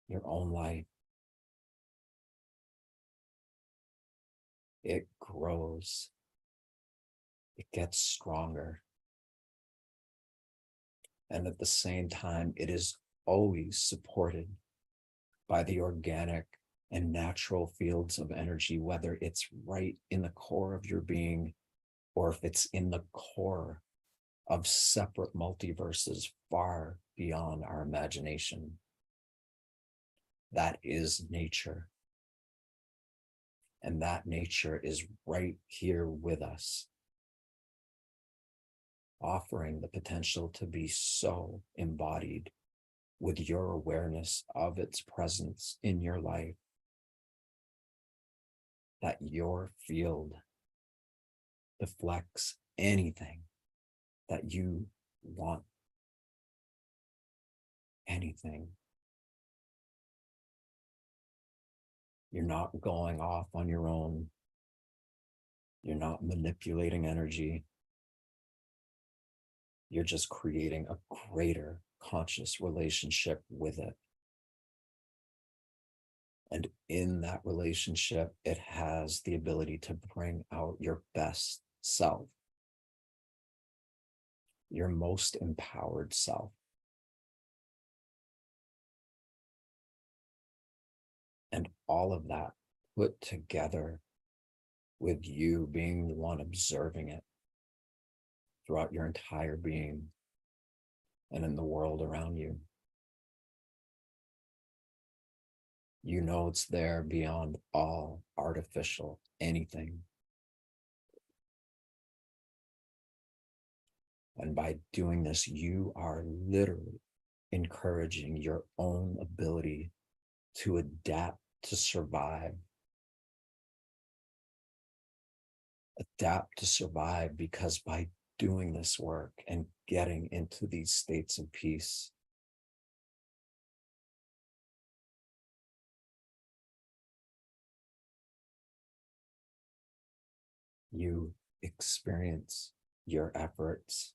your own life. It grows. It gets stronger. And at the same time, it is always supported by the organic and natural fields of energy, whether it's right in the core of your being or if it's in the core of separate multiverses far beyond our imagination. That is nature. And that nature is right here with us, offering the potential to be so embodied with your awareness of its presence in your life, that your field deflects anything that you want, anything. You're not going off on your own. You're not manipulating energy. You're just creating a greater conscious relationship with it. And in that relationship, it has the ability to bring out your best self, your most empowered self. And all of that put together with you being the one observing it throughout your entire being and in the world around you. You know it's there beyond all artificial anything. And by doing this, you are literally encouraging your own ability to adapt to survive. Adapt to survive, because by doing this work and getting into these states of peace, you experience your efforts.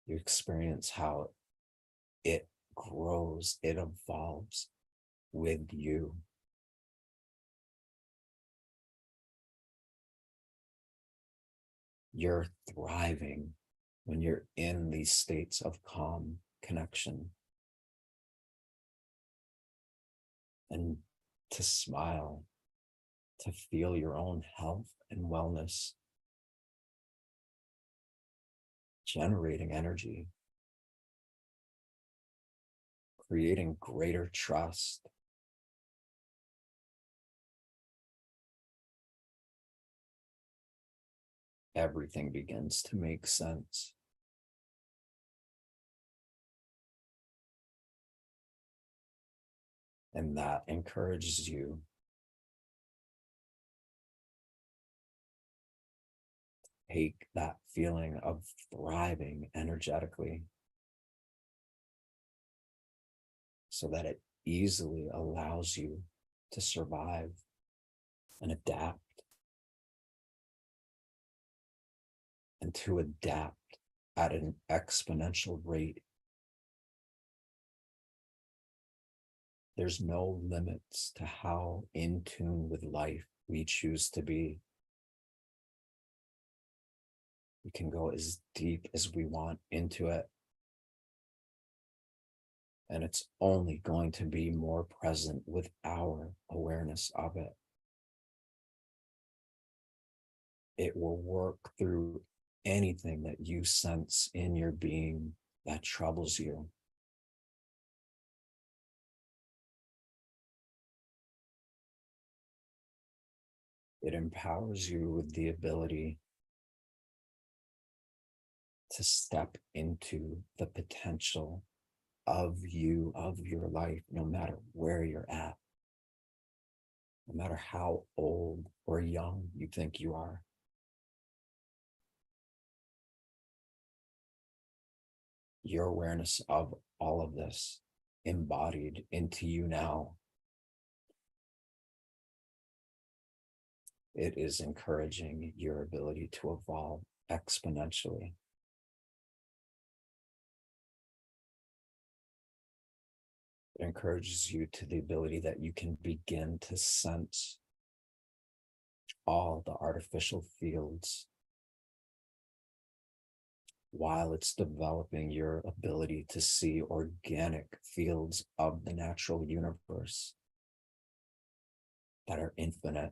You experience how it grows, it evolves with you. You're thriving when you're in these states of calm connection. And to smile, to feel your own health and wellness generating energy, creating greater trust. Everything begins to make sense. And that encourages you to take that feeling of thriving energetically so that it easily allows you to survive and adapt, and to adapt at an exponential rate. There's no limits to how in tune with life we choose to be. We can go as deep as we want into it, and it's only going to be more present with our awareness of it. It will work through anything that you sense in your being that troubles you. It empowers you with the ability to step into the potential of you, of your life, no matter where you're at, no matter how old or young you think you are. Your awareness of all of this embodied into you now, it is encouraging your ability to evolve exponentially. It encourages you to the ability that you can begin to sense all the artificial fields while it's developing your ability to see organic fields of the natural universe that are infinite.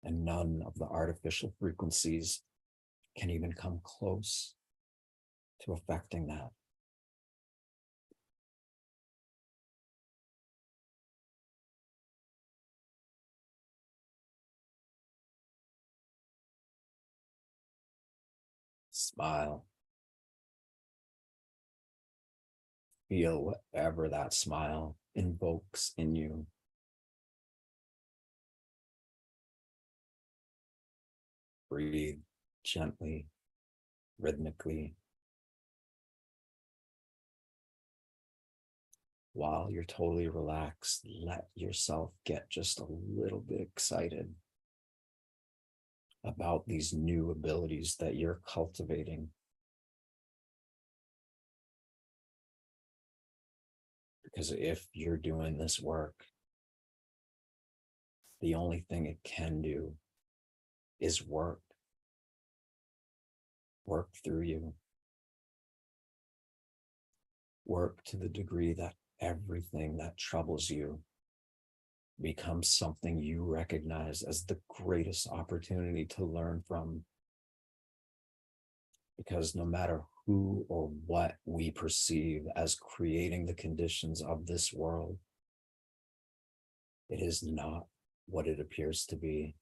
And none of the artificial frequencies can even come close to affecting that. Smile. Feel whatever that smile invokes in you. Breathe gently, rhythmically. While you're totally relaxed, let yourself get just a little bit excited about these new abilities that you're cultivating. Because if you're doing this work, the only thing it can do is work through you, work to the degree that everything that troubles you becomes something you recognize as the greatest opportunity to learn from. Because no matter who or what we perceive as creating the conditions of this world, it is not what it appears to be.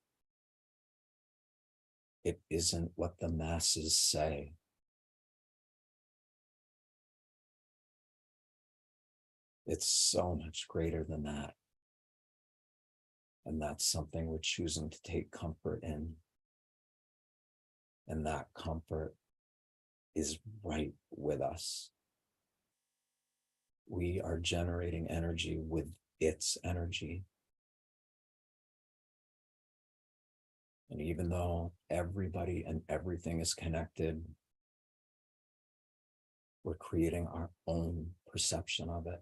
It isn't what the masses say. It's so much greater than that. And that's something we're choosing to take comfort in. And that comfort is right with us. We are generating energy with its energy. And even though everybody and everything is connected, we're creating our own perception of it,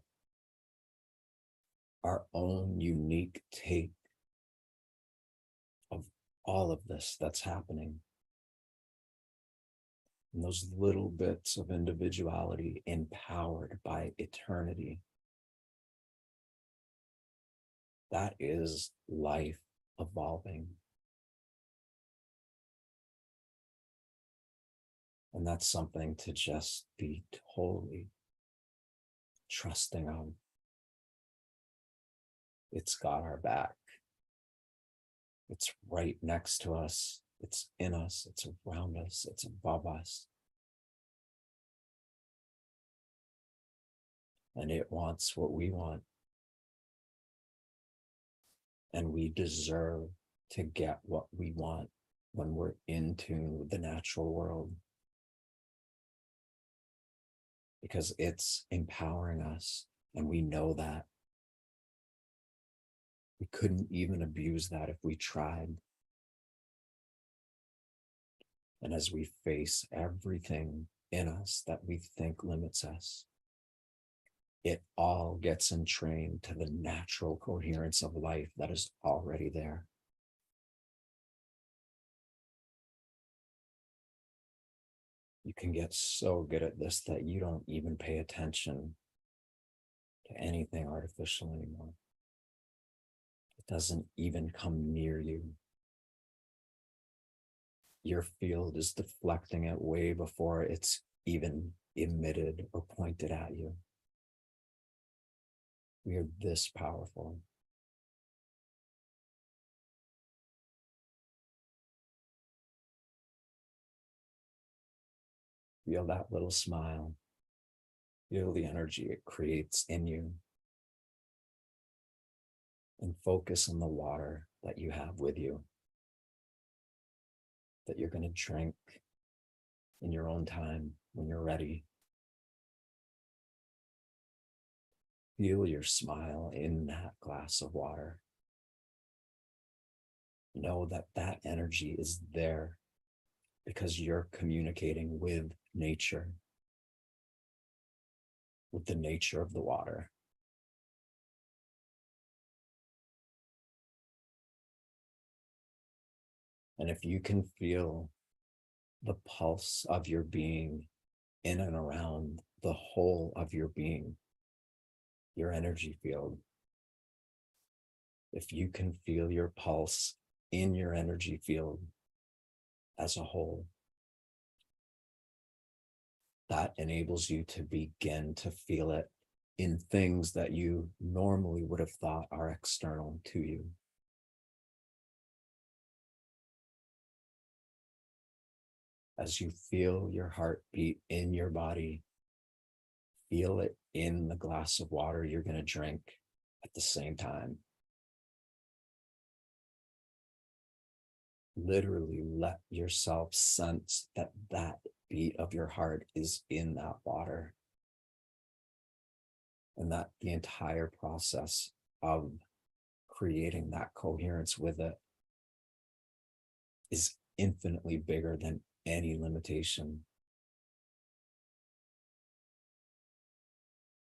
our own unique take of all of this that's happening. And those little bits of individuality empowered by eternity. That is life evolving. And that's something to just be totally trusting of. It's got our back. It's right next to us. It's in us. It's around us. It's above us. And it wants what we want. And we deserve to get what we want when we're in tune with the natural world. Because it's empowering us, and we know that. We couldn't even abuse that if we tried. And as we face everything in us that we think limits us, it all gets entrained to the natural coherence of life that is already there. You can get so good at this that you don't even pay attention to anything artificial anymore. It doesn't even come near you. Your field is deflecting it way before it's even emitted or pointed at you. We are this powerful. Feel that little smile. Feel the energy it creates in you. And focus on the water that you have with you, that you're going to drink in your own time when you're ready. Feel your smile in that glass of water. Know that that energy is there because you're communicating with nature, with the nature of the water. And if you can feel the pulse of your being in and around the whole of your being, your energy field, if you can feel your pulse in your energy field as a whole, that enables you to begin to feel it in things that you normally would have thought are external to you. As you feel your heartbeat in your body, feel it in the glass of water you're going to drink at the same time. Literally let yourself sense that that beat of your heart is in that water. And that the entire process of creating that coherence with it is infinitely bigger than any limitation.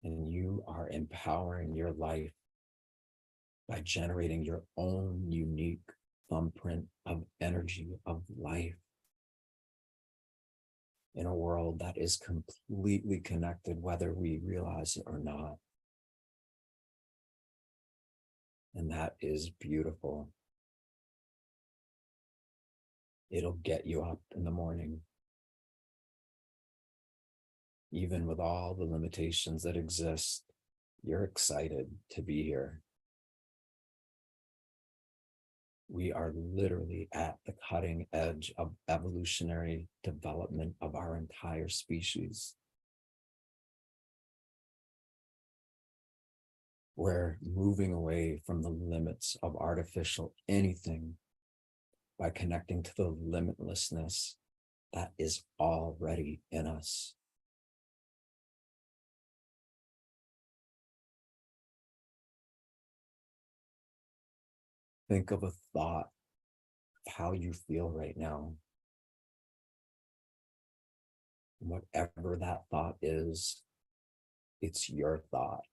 And you are empowering your life by generating your own unique thumbprint of energy, of life, in a world that is completely connected, whether we realize it or not. And that is beautiful. It'll get you up in the morning. Even with all the limitations that exist, you're excited to be here. We are literally at the cutting edge of evolutionary development of our entire species. We're moving away from the limits of artificial anything by connecting to the limitlessness that is already in us. Think of a thought of how you feel right now. Whatever that thought is, it's your thought.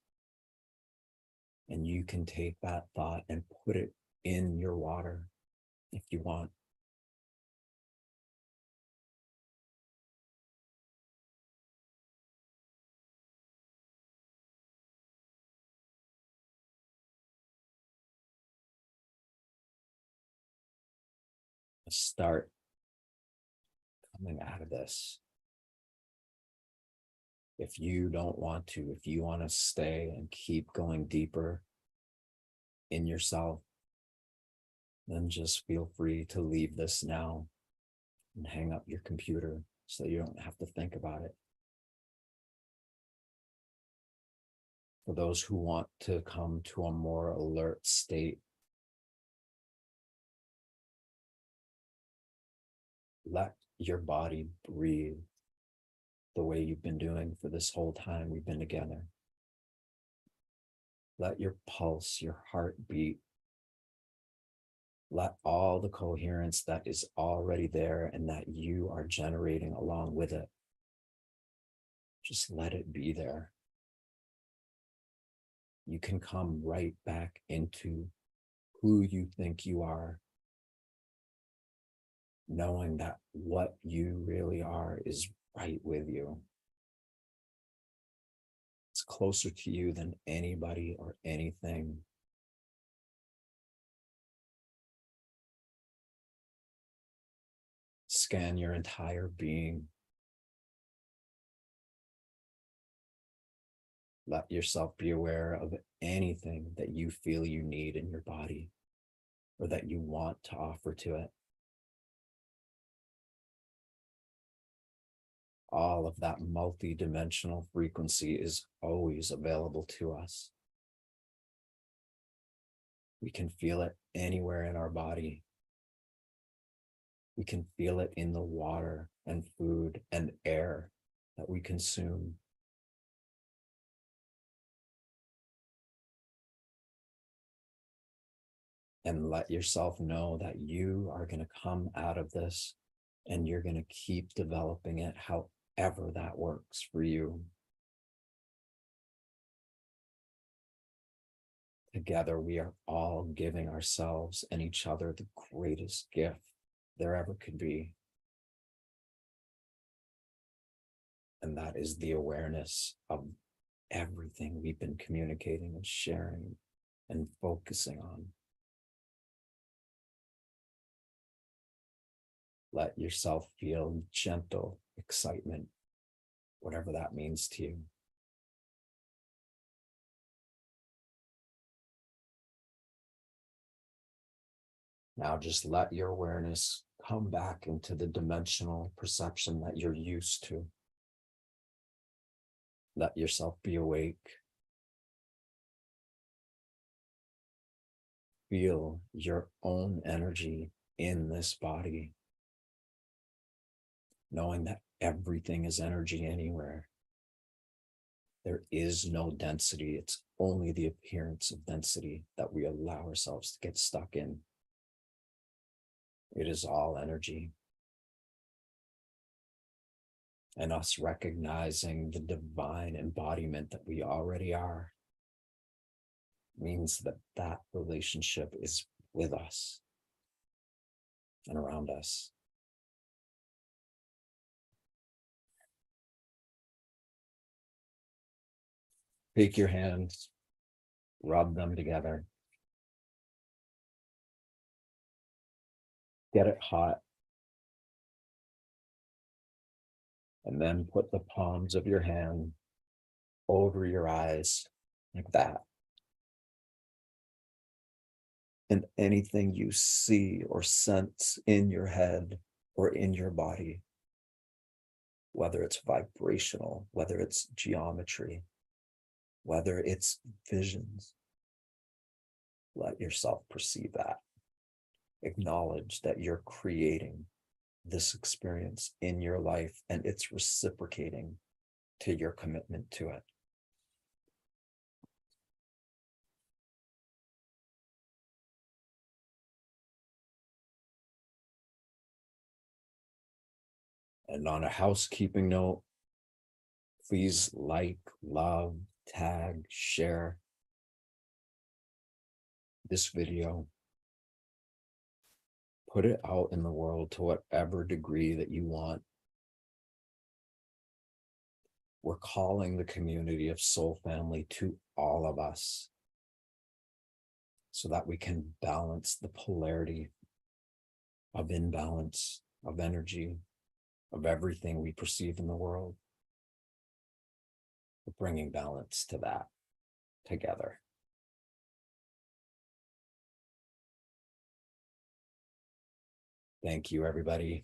And you can take that thought and put it in your water if you want. Start coming out of this. If you don't want to, if you want to stay and keep going deeper in yourself, then just feel free to leave this now and hang up your computer so you don't have to think about it. For those who want to come to a more alert state, let your body breathe the way you've been doing for this whole time we've been together. Let your pulse, your heart beat. Let all the coherence that is already there and that you are generating along with it, just let it be there. You can come right back into who you think you are, knowing that what you really are is right with you. It's closer to you than anybody or anything. Scan your entire being. Let yourself be aware of anything that you feel you need in your body or that you want to offer to it. All of that multi-dimensional frequency is always available to us. We can feel it anywhere in our body. We can feel it in the water and food and air that we consume. And let yourself know that you are going to come out of this and you're going to keep developing it however that works for you. Together, we are all giving ourselves and each other the greatest gift there ever could be. And that is the awareness of everything we've been communicating and sharing and focusing on. Let yourself feel gentle excitement, whatever that means to you. Now just let your awareness come back into the dimensional perception that you're used to. Let yourself be awake. Feel your own energy in this body, knowing that everything is energy anywhere. There is no density. It's only the appearance of density that we allow ourselves to get stuck in. It is all energy. and us recognizing the divine embodiment that we already are means that that relationship is with us and around us. Take your hands, rub them together. Get it hot. And then put the palms of your hand over your eyes like that. And anything you see or sense in your head or in your body, whether it's vibrational, whether it's geometry, whether it's visions, let yourself perceive that. Acknowledge that you're creating this experience in your life and it's reciprocating to your commitment to it. And on a housekeeping note, please like, love, tag, share this video. Put it out in the world to whatever degree that you want. We're calling the community of Soul Family to all of us so that we can balance the polarity of imbalance, of energy, of everything we perceive in the world. We're bringing balance to that together. Thank you, everybody.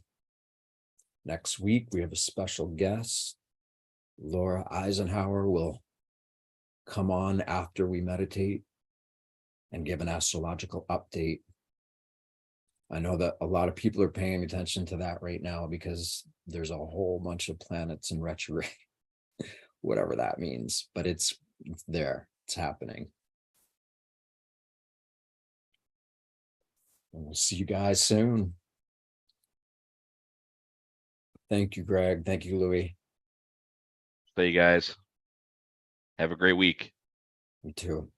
Next week, we have a special guest. Laura Eisenhower will come on after we meditate and give an astrological update. I know that a lot of people are paying attention to that right now because there's a whole bunch of planets in retrograde, whatever that means, but it's there, it's happening. And we'll see you guys soon. Thank you, Greg. Thank you, Louis. So you guys have a great week. You too.